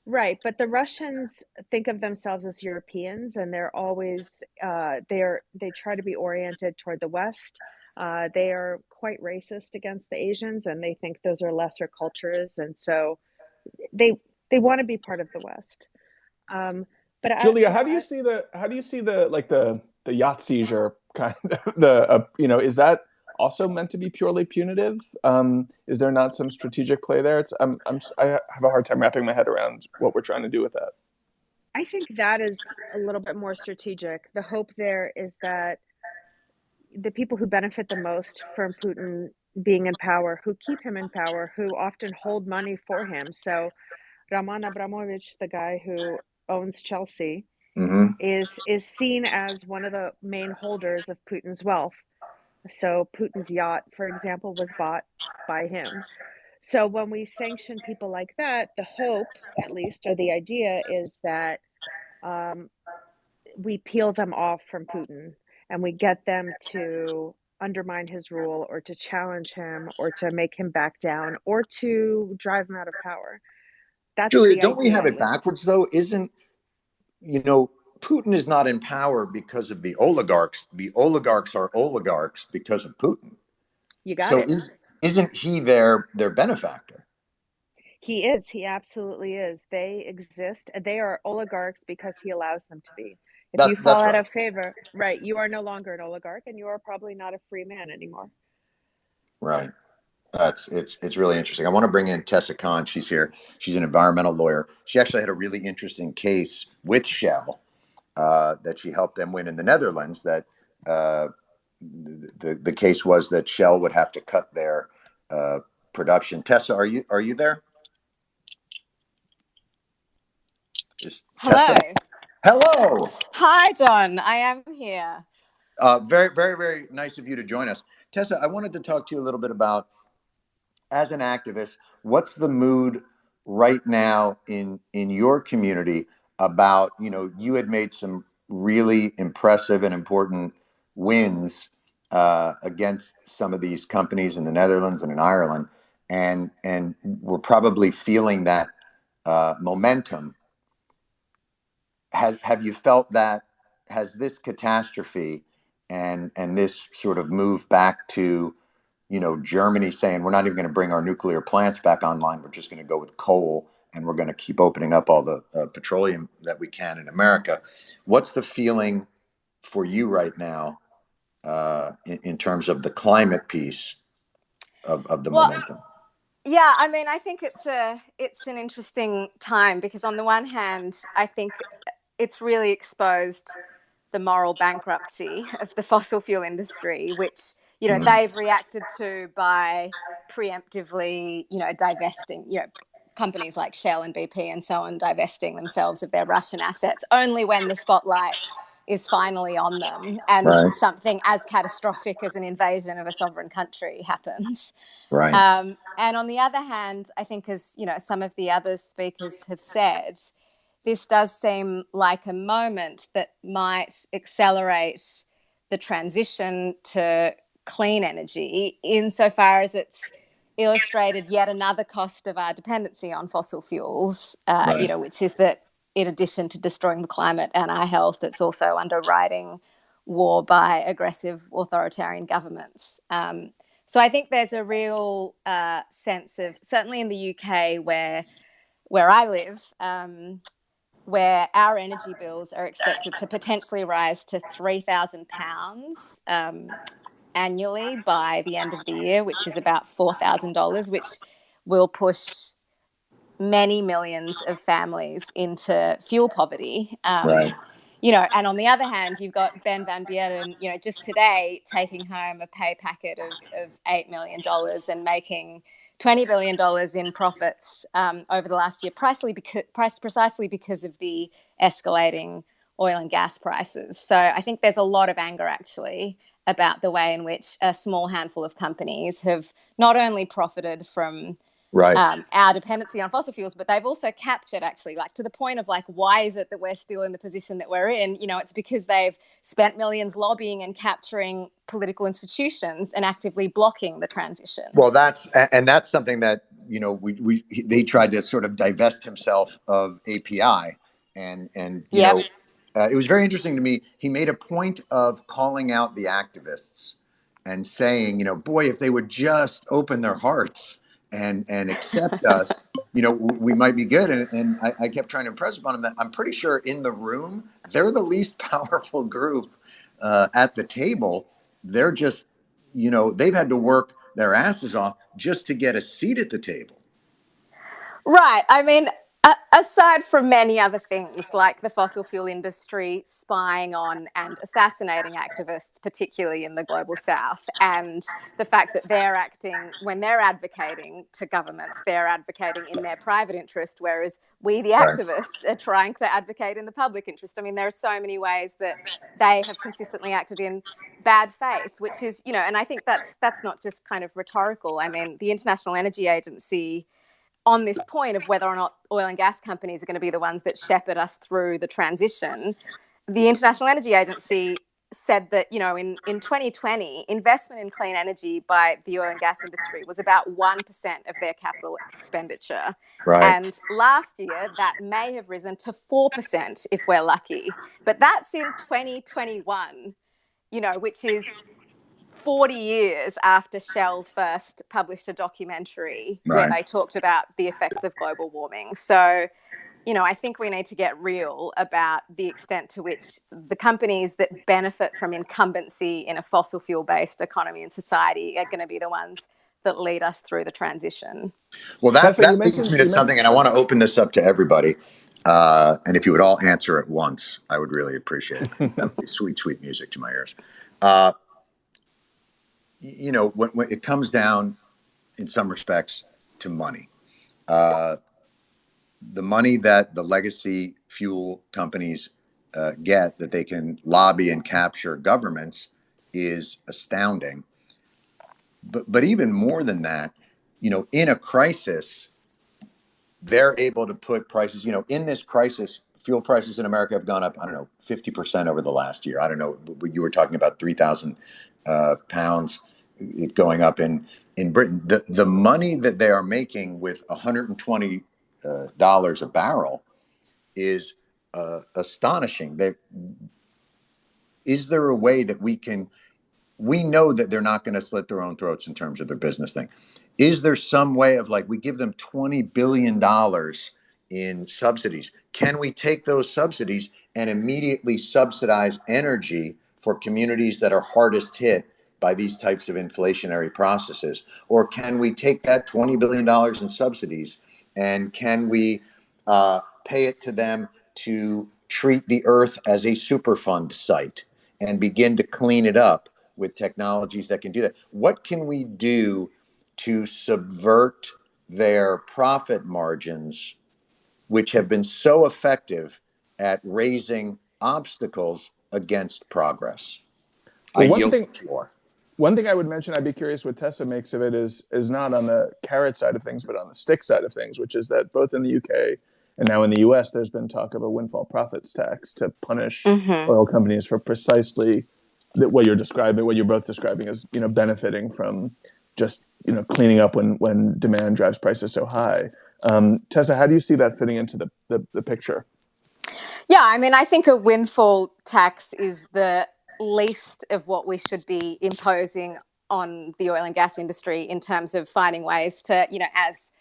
Right, but the Russians think of themselves as Europeans, and they're always they try to be oriented toward the West. They are quite racist against the Asians, and they think those are lesser cultures, and so they they want to be part of the West. Um, but Julia, how do you see the like the yacht seizure kind of the is that also meant to be purely punitive? Is there not some strategic play there? I have a hard time wrapping my head around what we're trying to do with that. I think that is a little bit more strategic. The hope there is that the people who benefit the most from Putin being in power, who keep him in power, who often hold money for him. So Roman Abramovich, the guy who owns Chelsea, Hmm. is seen as one of the main holders of Putin's wealth. So Putin's yacht, for example, was bought by him. So when we sanction people like that, the hope, at least, or the idea is that um, we peel them off from Putin and we get them to undermine his rule or to challenge him or to make him back down or to drive him out of power. That's Julia, the don't we idea, have at it least. backwards though? Isn't you know Putin is not in power because of the oligarchs. The oligarchs are oligarchs because of Putin. You got So it. isn't he their benefactor? He is. He absolutely is. They exist. They are oligarchs because he allows them to be. If you fall That's out right. of favor, right, you are no longer an oligarch, and you are probably not a free man anymore. Right. It's really interesting. I want to bring in Tessa Khan. She's here. She's an environmental lawyer. She actually had a really interesting case with Shell that she helped them win in the Netherlands. That the case was that Shell would have to cut their production. Tessa, are you there? Is Hello. Tessa? Hello. Hi, John. I am here. Very, very, very nice of you to join us. Tessa, I wanted to talk to you a little bit about, as an activist, what's the mood right now in your community about, you had made some really impressive and important wins against some of these companies in the Netherlands and in Ireland, and we're probably feeling that momentum. Have you felt that? Has this catastrophe and this sort of move back to, Germany saying we're not even going to bring our nuclear plants back online, we're just going to go with coal, and we're going to keep opening up all the petroleum that we can in America. What's the feeling for you right now in terms of the climate piece of the momentum? Yeah, I mean, I think it's an interesting time because on the one hand, I think it's really exposed the moral bankruptcy of the fossil fuel industry, which, they've reacted to by preemptively, divesting, companies like Shell and BP and so on, divesting themselves of their Russian assets only when the spotlight is finally on them and Right. something as catastrophic as an invasion of a sovereign country happens. Right. And on the other hand, I think, as some of the other speakers have said, this does seem like a moment that might accelerate the transition to clean energy insofar as it's illustrated yet another cost of our dependency on fossil fuels, Right. which is that in addition to destroying the climate and our health, it's also underwriting war by aggressive authoritarian governments. So I think there's a real sense of, certainly in the UK where I live, where our energy bills are expected to potentially rise to £3,000 annually by the end of the year, which is about $4,000, which will push many millions of families into fuel poverty. Right. And on the other hand, you've got Ben van Beurden, just today taking home a pay packet of $8 million and making $20 billion in profits over the last year, precisely because of the escalating oil and gas prices. So I think there's a lot of anger, actually, about the way in which a small handful of companies have not only profited from our dependency on fossil fuels, but they've also captured, actually, like, to the point of, like, why is it that we're still in the position that we're in? It's because they've spent millions lobbying and capturing political institutions and actively blocking the transition. Well, that's something that, they tried to sort of divest himself of API, and it was very interesting to me. He made a point of calling out the activists and saying, boy, if they would just open their hearts and accept us, we might be good. And I kept trying to impress upon him that I'm pretty sure in the room, they're the least powerful group at the table. They're just, they've had to work their asses off just to get a seat at the table. Right. I mean, aside from many other things like the fossil fuel industry spying on and assassinating activists, particularly in the global south, and the fact that they're acting, when they're advocating to governments, they're advocating in their private interest, whereas we, the activists, are trying to advocate in the public interest. I mean, there are so many ways that they have consistently acted in bad faith, which is, and I think that's not just kind of rhetorical. I mean, the International Energy Agency, on this point of whether or not oil and gas companies are going to be the ones that shepherd us through the transition, the International Energy Agency said that, in 2020, investment in clean energy by the oil and gas industry was about 1% of their capital expenditure. Right. And last year, that may have risen to 4% if we're lucky. But that's in 2021, which is 40 years after Shell first published a documentary where Right. they talked about the effects of global warming. So, you know, I think we need to get real about the extent to which the companies that benefit from incumbency in a fossil fuel-based economy and society are going to be the ones that lead us through the transition. Well, Tessa, that leads me to something, and I want to open this up to everybody. And if you would all answer at once, I would really appreciate it. That would be sweet, sweet music to my ears. You know, when it comes down, in some respects, to money, the money that the legacy fuel companies get that they can lobby and capture governments is astounding. But even more than that, you know, in a crisis, they're able to put prices, you know, in this crisis, fuel prices in America have gone up, I don't know, 50% over the last year. I don't know, you were talking about 3,000 pounds it going up in Britain. The money that they are making with $120 a barrel is astonishing. Is there a way that we know that they're not going to slit their own throats in terms of their business thing. Is there some way of, like, we give them $20 billion in subsidies? Can we take those subsidies and immediately subsidize energy for communities that are hardest hit by these types of inflationary processes? Or can we take that $20 billion in subsidies and can we pay it to them to treat the earth as a Superfund site and begin to clean it up with technologies that can do that? What can we do to subvert their profit margins, which have been so effective at raising obstacles against progress? I Well, yield the floor. one thing I would mention, I'd be curious what Tessa makes of it, is not on the carrot side of things, but on the stick side of things, which is that both in the UK and now in the US, there's been talk of a windfall profits tax to punish oil companies for precisely what you're describing, what you're both describing as, you know, benefiting from just, you know, cleaning up when demand drives prices so high. Tessa, how do you see that fitting into the picture? Yeah, I mean, I think a windfall tax is the least of what we should be imposing on the oil and gas industry in terms of finding ways to, you know, as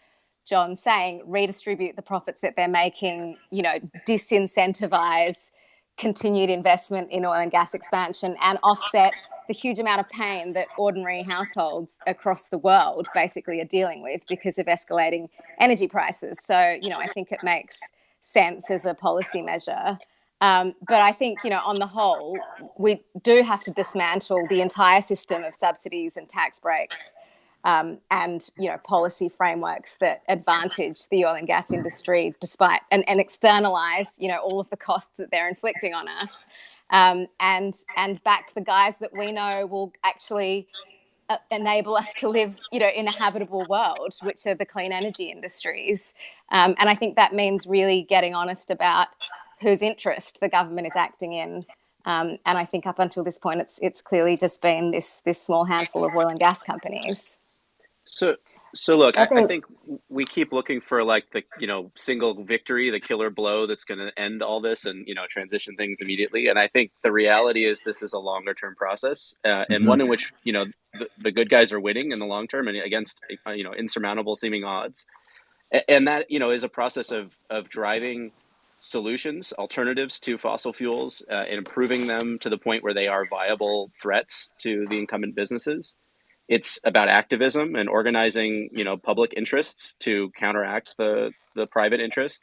John's saying, redistribute the profits that they're making, you know, disincentivize continued investment in oil and gas expansion and offset the huge amount of pain that ordinary households across the world basically are dealing with because of escalating energy prices. So, you know, I think it makes sense as a policy measure. But I think, you know, on the whole, we do have to dismantle the entire system of subsidies and tax breaks and, you know, policy frameworks that advantage the oil and gas industry despite and externalize, you know, all of the costs that they're inflicting on us, and back the guys that we know will actually enable us to live, you know, in a habitable world, which are the clean energy industries. And I think that means really getting honest about whose interest the government is acting in. And I think up until this point, it's clearly just been this small handful of oil and gas companies. So look, I think we keep looking for, like, the, you know, single victory, the killer blow that's going to end all this and, you know, transition things immediately. And I think the reality is this is a longer term process, and one in which, you know, the good guys are winning in the long term and against, you know, insurmountable seeming odds. And that, you know, is a process of driving solutions, alternatives to fossil fuels, and improving them to the point where they are viable threats to the incumbent businesses. It's about activism and organizing, you know, public interests to counteract the private interest.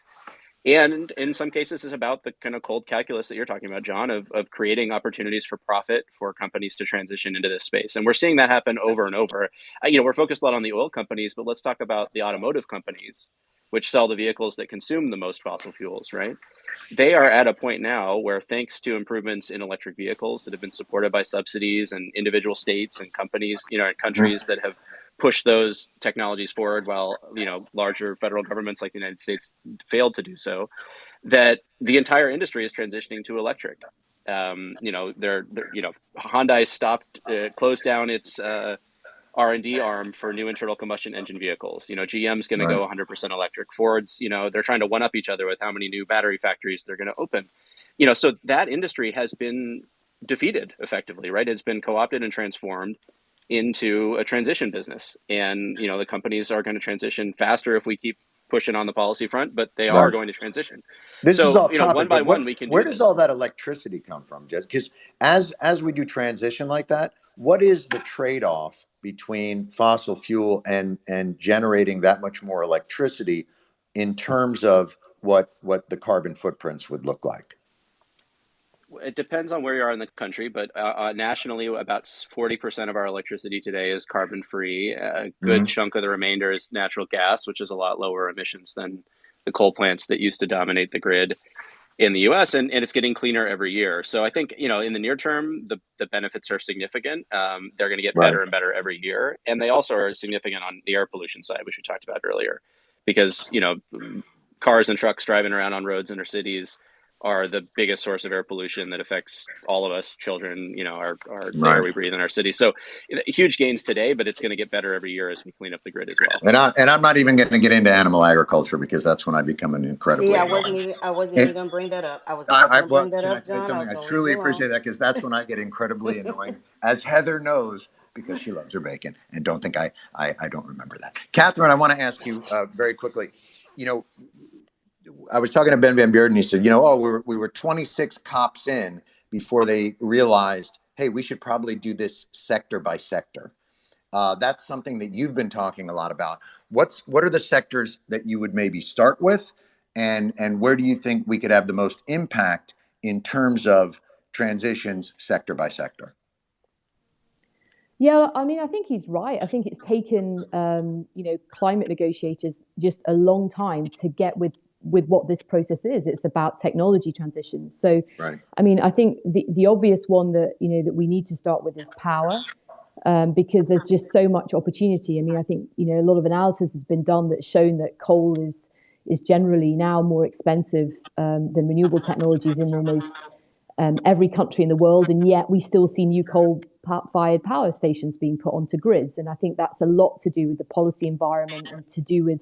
And in some cases, it's about the kind of cold calculus that you're talking about, John, of creating opportunities for profit for companies to transition into this space. And we're seeing that happen over and over. You know, we're focused a lot on the oil companies, but let's talk about the automotive companies, which sell the vehicles that consume the most fossil fuels, right? They are at a point now where, thanks to improvements in electric vehicles that have been supported by subsidies and individual states and companies, you know, and countries that have pushed those technologies forward while, you know, larger federal governments like the United States failed to do so, that the entire industry is transitioning to electric. You know, you know, Hyundai closed down its R&D arm for new internal combustion engine vehicles. You know, GM's going to go 100% electric. Ford's, you know, they're trying to one up each other with how many new battery factories they're going to open. You know, so that industry has been defeated effectively, right? It's been co-opted and transformed into a transition business. And, you know, the companies are going to transition faster if we keep pushing on the policy front, but they are going to transition. This is So, off you know, one topic, by but one, we can where do does this. all that electricity come from, Jess? Because as we do transition like that, what is the trade-off between fossil fuel and generating that much more electricity in terms of what the carbon footprints would look like? It depends on where you are in the country, but nationally, about 40% of our electricity today is carbon free. A good chunk of the remainder is natural gas, which is a lot lower emissions than the coal plants that used to dominate the grid in the US, and it's getting cleaner every year. So I think, you know, in the near term, the benefits are significant. They're going to get Right. better and better every year. And they also are significant on the air pollution side, which we talked about earlier, because, you know, cars and trucks driving around on roads in our cities are the biggest source of air pollution that affects all of us, children, you know, our the air Right. we breathe in our city. So huge gains today, but it's going to get better every year as we clean up the grid as well. And I'm not even going to get into animal agriculture because that's when I become an incredibly See, annoying. I wasn't even gonna bring that up. I was not I gonna bring well, that can I up, tell you John. I something? was I gonna leave truly you alone. appreciate that because that's when I get incredibly annoying, as Heather knows, because she loves her bacon. And don't think I don't remember that. Catherine, I want to ask you very quickly. You know, I was talking to Ben Van Bearden. He said, you know, oh, we were 26 cops in before they realized, hey, we should probably do this sector by sector. That's something that you've been talking a lot about. What are the sectors that you would maybe start with, and where do you think we could have the most impact in terms of transitions sector by sector? Yeah, I mean, I think he's right. I think it's taken, you know, climate negotiators just a long time to get with what this process is. It's about technology transition. So, Right. I mean, I think the obvious one that you know that we need to start with is power, because there's just so much opportunity. I mean, I think you know a lot of analysis has been done that's shown that coal is generally now more expensive than renewable technologies in almost every country in the world, and yet we still see new coal-fired power stations being put onto grids. And I think that's a lot to do with the policy environment and to do with,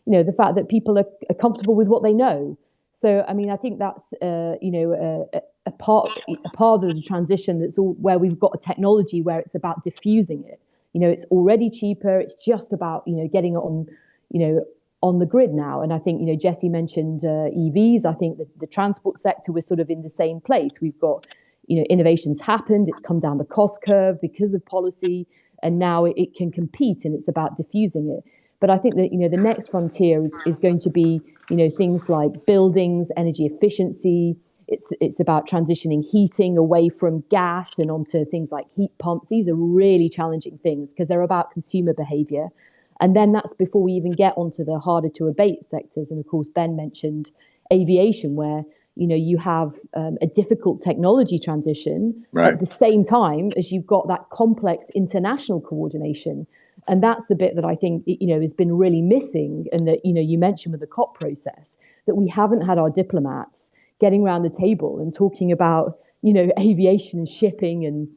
you know, the fact that people are comfortable with what they know. So, I mean, I think that's you know a part of the transition that's all where we've got a technology where it's about diffusing it. You know, it's already cheaper. It's just about you know getting it on, you know, on the grid now. And I think, you know, Jesse mentioned EVs. I think that the transport sector was sort of in the same place. We've got, you know, innovations happened. It's come down the cost curve because of policy, and now it can compete, and it's about diffusing it. But I think that, you know, the next frontier is going to be, you know, things like buildings, energy efficiency. It's about transitioning heating away from gas and onto things like heat pumps. These are really challenging things because they're about consumer behavior. And then that's before we even get onto the harder to abate sectors. And of course, Ben mentioned aviation, where you know you have a difficult technology transition Right. at the same time as you've got that complex international coordination. And that's the bit that I think you know has been really missing, and that you know you mentioned with the COP process that we haven't had our diplomats getting around the table and talking about you know aviation and shipping and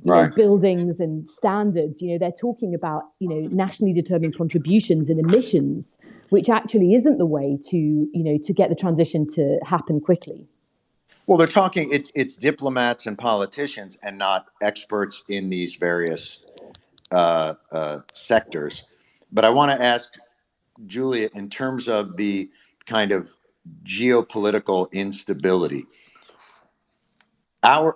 you know Right. buildings and standards. You know they're talking about you know nationally determined contributions and emissions, which actually isn't the way to you know to get the transition to happen quickly. Well, they're talking. It's diplomats and politicians, and not experts in these various sectors. But I want to ask Julia, in terms of the kind of geopolitical instability, our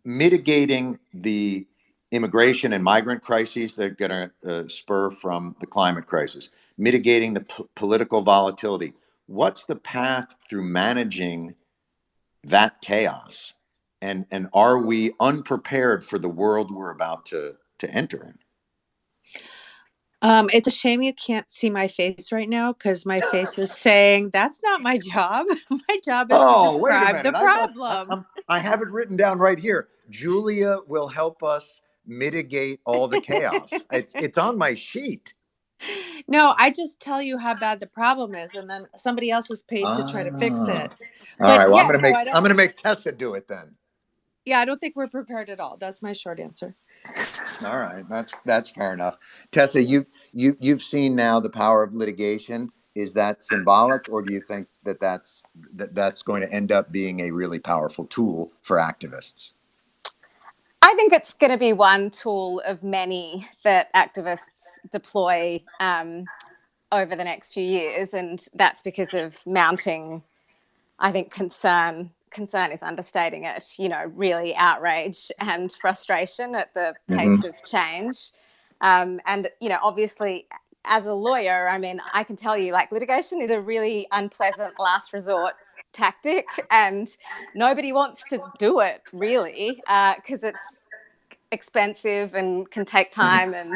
mitigating the immigration and migrant crises that are going to spur from the climate crisis, mitigating the political volatility. What's the path through managing that chaos? And are we unprepared for the world we're about to enter in? It's a shame you can't see my face right now because my face is saying that's not my job. My job is to Oh, wait a describe the minute. I thought problem. I have it written down right here. Julia will help us mitigate all the chaos. It's on my sheet. No, I just tell you how bad the problem is, and then somebody else is paid to try to fix Ah. it. All But right. Well, yeah, no, I I'm don't. gonna make Tessa do it then. Yeah, I don't think we're prepared at all. That's my short answer. All right. That's fair enough. Tessa, you've seen now the power of litigation. Is that symbolic, or do you think that's going to end up being a really powerful tool for activists? I think it's going to be one tool of many that activists deploy over the next few years, and that's because of mounting, I think, concern is understating it, really outrage and frustration at the pace of change. And, obviously, as a lawyer, I mean, I can tell you, like, litigation is a really unpleasant last resort tactic, and nobody wants to do it, really, because it's expensive and can take time, and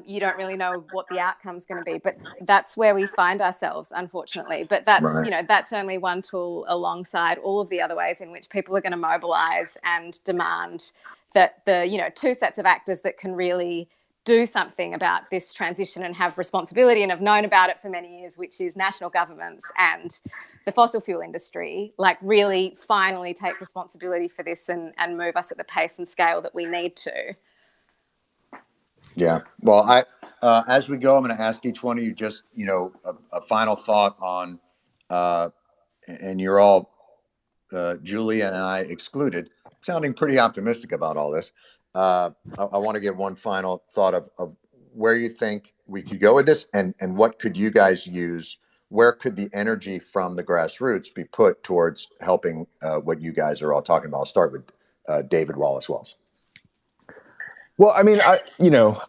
you don't really know what the outcome's going to be. But that's where we find ourselves, unfortunately. But that's, Right. that's only one tool alongside all of the other ways in which people are going to mobilize and demand that the, two sets of actors that can really do something about this transition and have responsibility and have known about it for many years, which is national governments and the fossil fuel industry, like really finally take responsibility for this and move us at the pace and scale that we need to. Yeah. Well, as we go, I'm going to ask each one of you just, a final thought on, and you're all, Julia and I excluded, sounding pretty optimistic about all this. I want to get one final thought of where you think we could go with this, and what could you guys use? Where could the energy from the grassroots be put towards helping what you guys are all talking about? I'll start with David Wallace Wells. Well, I mean, I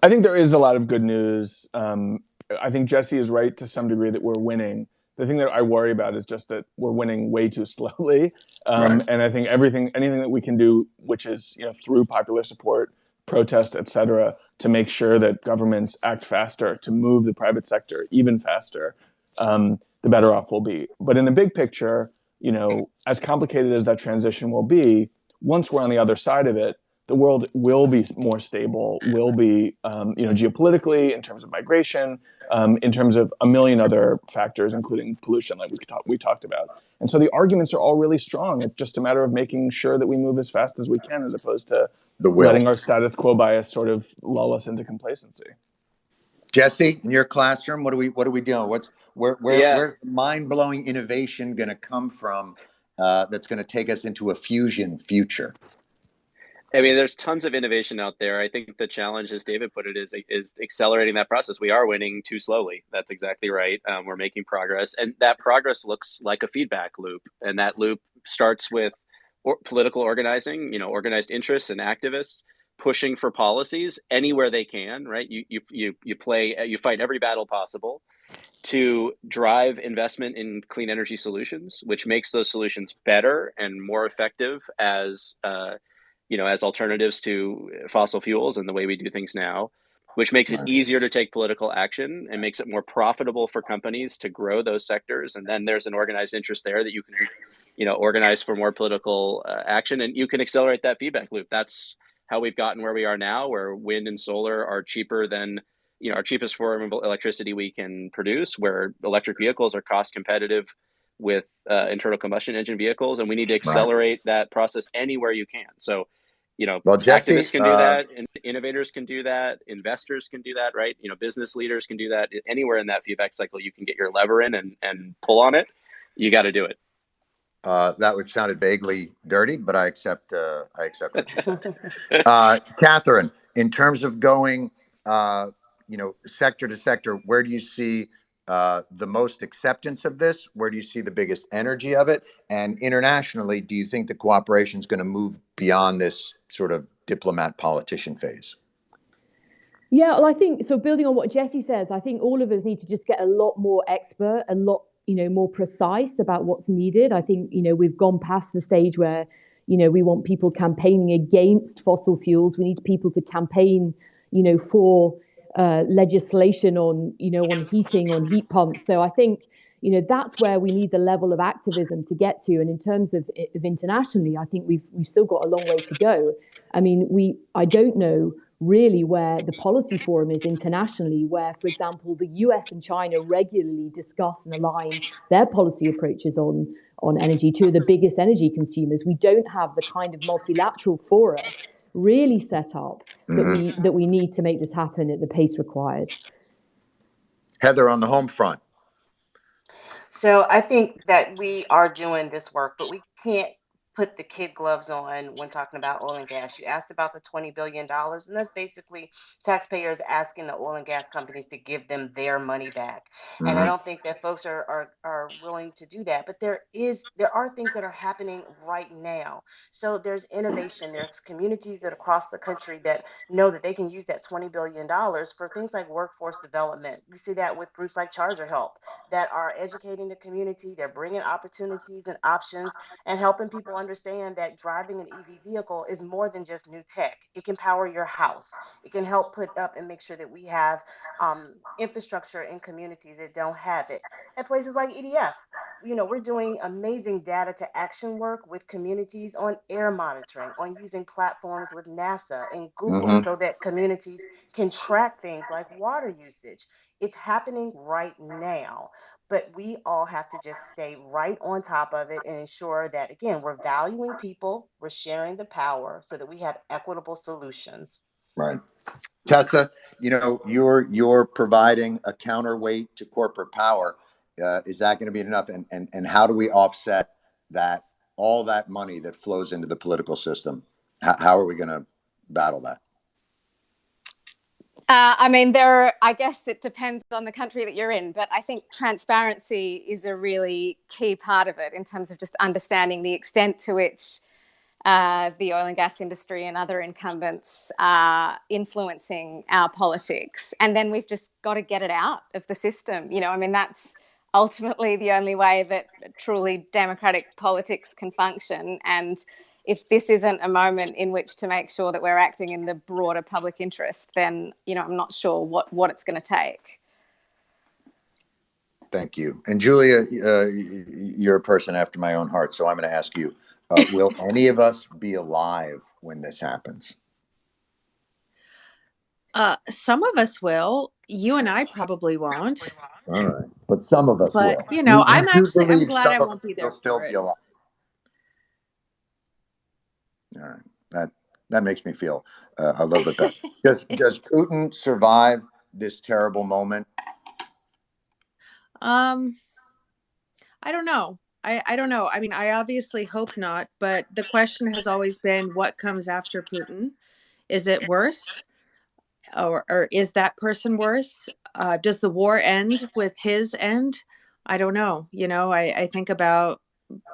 think there is a lot of good news. I think Jesse is right to some degree that we're winning. The thing that I worry about is just that we're winning way too slowly. Right. And I think anything that we can do, which is, through popular support, protest, et cetera, to make sure that governments act faster, to move the private sector even faster, the better off we'll be. But in the big picture, as complicated as that transition will be, once we're on the other side of it, the world will be more stable, will be, geopolitically, in terms of migration, in terms of a million other factors, including pollution, like we talked about. And so the arguments are all really strong. It's just a matter of making sure that we move as fast as we can, as opposed to letting our status quo bias sort of lull us into complacency. Jesse, in your classroom, what are we doing? Where's the mind-blowing innovation going to come from that's going to take us into a fusion future? I mean, there's tons of innovation out there. I think the challenge, as David put it, is accelerating that process. We are winning too slowly. That's exactly right. We're making progress, and that progress looks like a feedback loop. And that loop starts with political organizing, organized interests and activists pushing for policies anywhere they can. Right? You fight every battle possible to drive investment in clean energy solutions, which makes those solutions better and more effective as alternatives to fossil fuels and the way we do things now, which makes it easier to take political action and makes it more profitable for companies to grow those sectors. And then there's an organized interest there that you can, organize for more political action, and you can accelerate that feedback loop. That's how we've gotten where we are now, where wind and solar are cheaper than, our cheapest form of electricity we can produce, where electric vehicles are cost competitive with internal combustion engine vehicles, and we need to accelerate that process anywhere you can. So, Jesse, activists can do that, and innovators can do that, investors can do that, right? Business leaders can do that. Anywhere in that feedback cycle, you can get your lever in and pull on it. You got to do it. That would sounded vaguely dirty, but I accept what you said. Catherine, in terms of going, sector to sector, where do you see the most acceptance of this? Where do you see the biggest energy of it? And internationally, do you think the cooperation is going to move beyond this sort of diplomat politician phase? Yeah, well, I think so. Building on what Jesse says, I think all of us need to just get a lot more expert, a lot, more precise about what's needed. I think, we've gone past the stage where, we want people campaigning against fossil fuels. We need people to campaign, for legislation on, on heating, on heat pumps. So I think, that's where we need the level of activism to get to. And in terms of internationally, I think we've still got a long way to go. I mean, I don't know really where the policy forum is internationally, where, for example, the US and China regularly discuss and align their policy approaches on energy, two of the biggest energy consumers. We don't have the kind of multilateral fora really set up that we need to make this happen at the pace required. Heather, on the home front. So I think that we are doing this work, but we can't put the kid gloves on when talking about oil and gas. You asked about the $20 billion, and that's basically taxpayers asking the oil and gas companies to give them their money back. And I don't think that folks are willing to do that. But there are things that are happening right now. So there's innovation. There's communities that across the country that know that they can use that $20 billion for things like workforce development. We see that with groups like Charger Help that are educating the community. They're bringing opportunities and options and helping people understand that driving an EV vehicle is more than just new tech. It can power your house. It can help put up and make sure that we have infrastructure in communities that don't have it. At places like EDF, we're doing amazing data to action work with communities on air monitoring, on using platforms with NASA and Google so that communities can track things like water usage. It's happening right now, but we all have to just stay right on top of it and ensure that, again, we're valuing people, we're sharing the power so that we have equitable solutions. Right. Tessa, you're providing a counterweight to corporate power. Is that going to be enough? And how do we offset all that money that flows into the political system? How are we going to battle that? I mean, I guess it depends on the country that you're in, but I think transparency is a really key part of it in terms of just understanding the extent to which the oil and gas industry and other incumbents are influencing our politics. And then we've just got to get it out of the system. I mean, that's ultimately the only way that truly democratic politics can function. And if this isn't a moment in which to make sure that we're acting in the broader public interest, then, I'm not sure what it's going to take. Thank you. And Julia, you're a person after my own heart, so I'm going to ask you, will any of us be alive when this happens? Some of us will. You and I probably won't. All right. But some of us will. I'm glad I won't be there. You'll still be alive. All right. That makes me feel a little bit better. Does Putin survive this terrible moment? I don't know. I don't know. I mean, I obviously hope not, but the question has always been what comes after Putin? Is it worse? Or is that person worse? Does the war end with his end? I don't know. I think about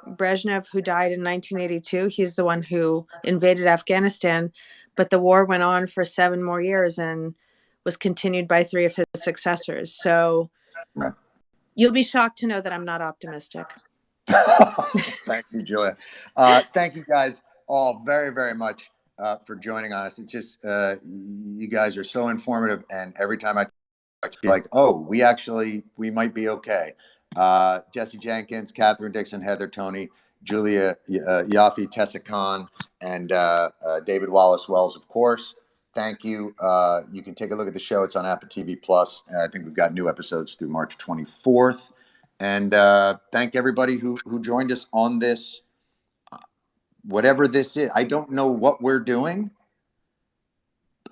Brezhnev, who died in 1982. He's the one who invaded Afghanistan, but the war went on for 7 more years and was continued by 3 of his successors. So you'll be shocked to know that I'm not optimistic. Thank you, Julia. Thank you guys all very, very much for joining on us. It's just, you guys are so informative. And every time I be like, oh, we might be okay. Jesse Jenkins, Catherine Dixon, Heather Tony, Julia Yaffe, Tessa Khan, and David Wallace Wells, of course. Thank you. You can take a look at the show. It's on Apple TV Plus. I think we've got new episodes through March 24th. And thank everybody who joined us on this, whatever this is. I don't know what we're doing.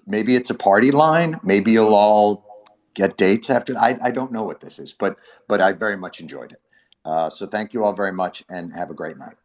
Maybe it's a party line. Maybe you'll all get dates after. I don't know what this is, but I very much enjoyed it. So thank you all very much and have a great night.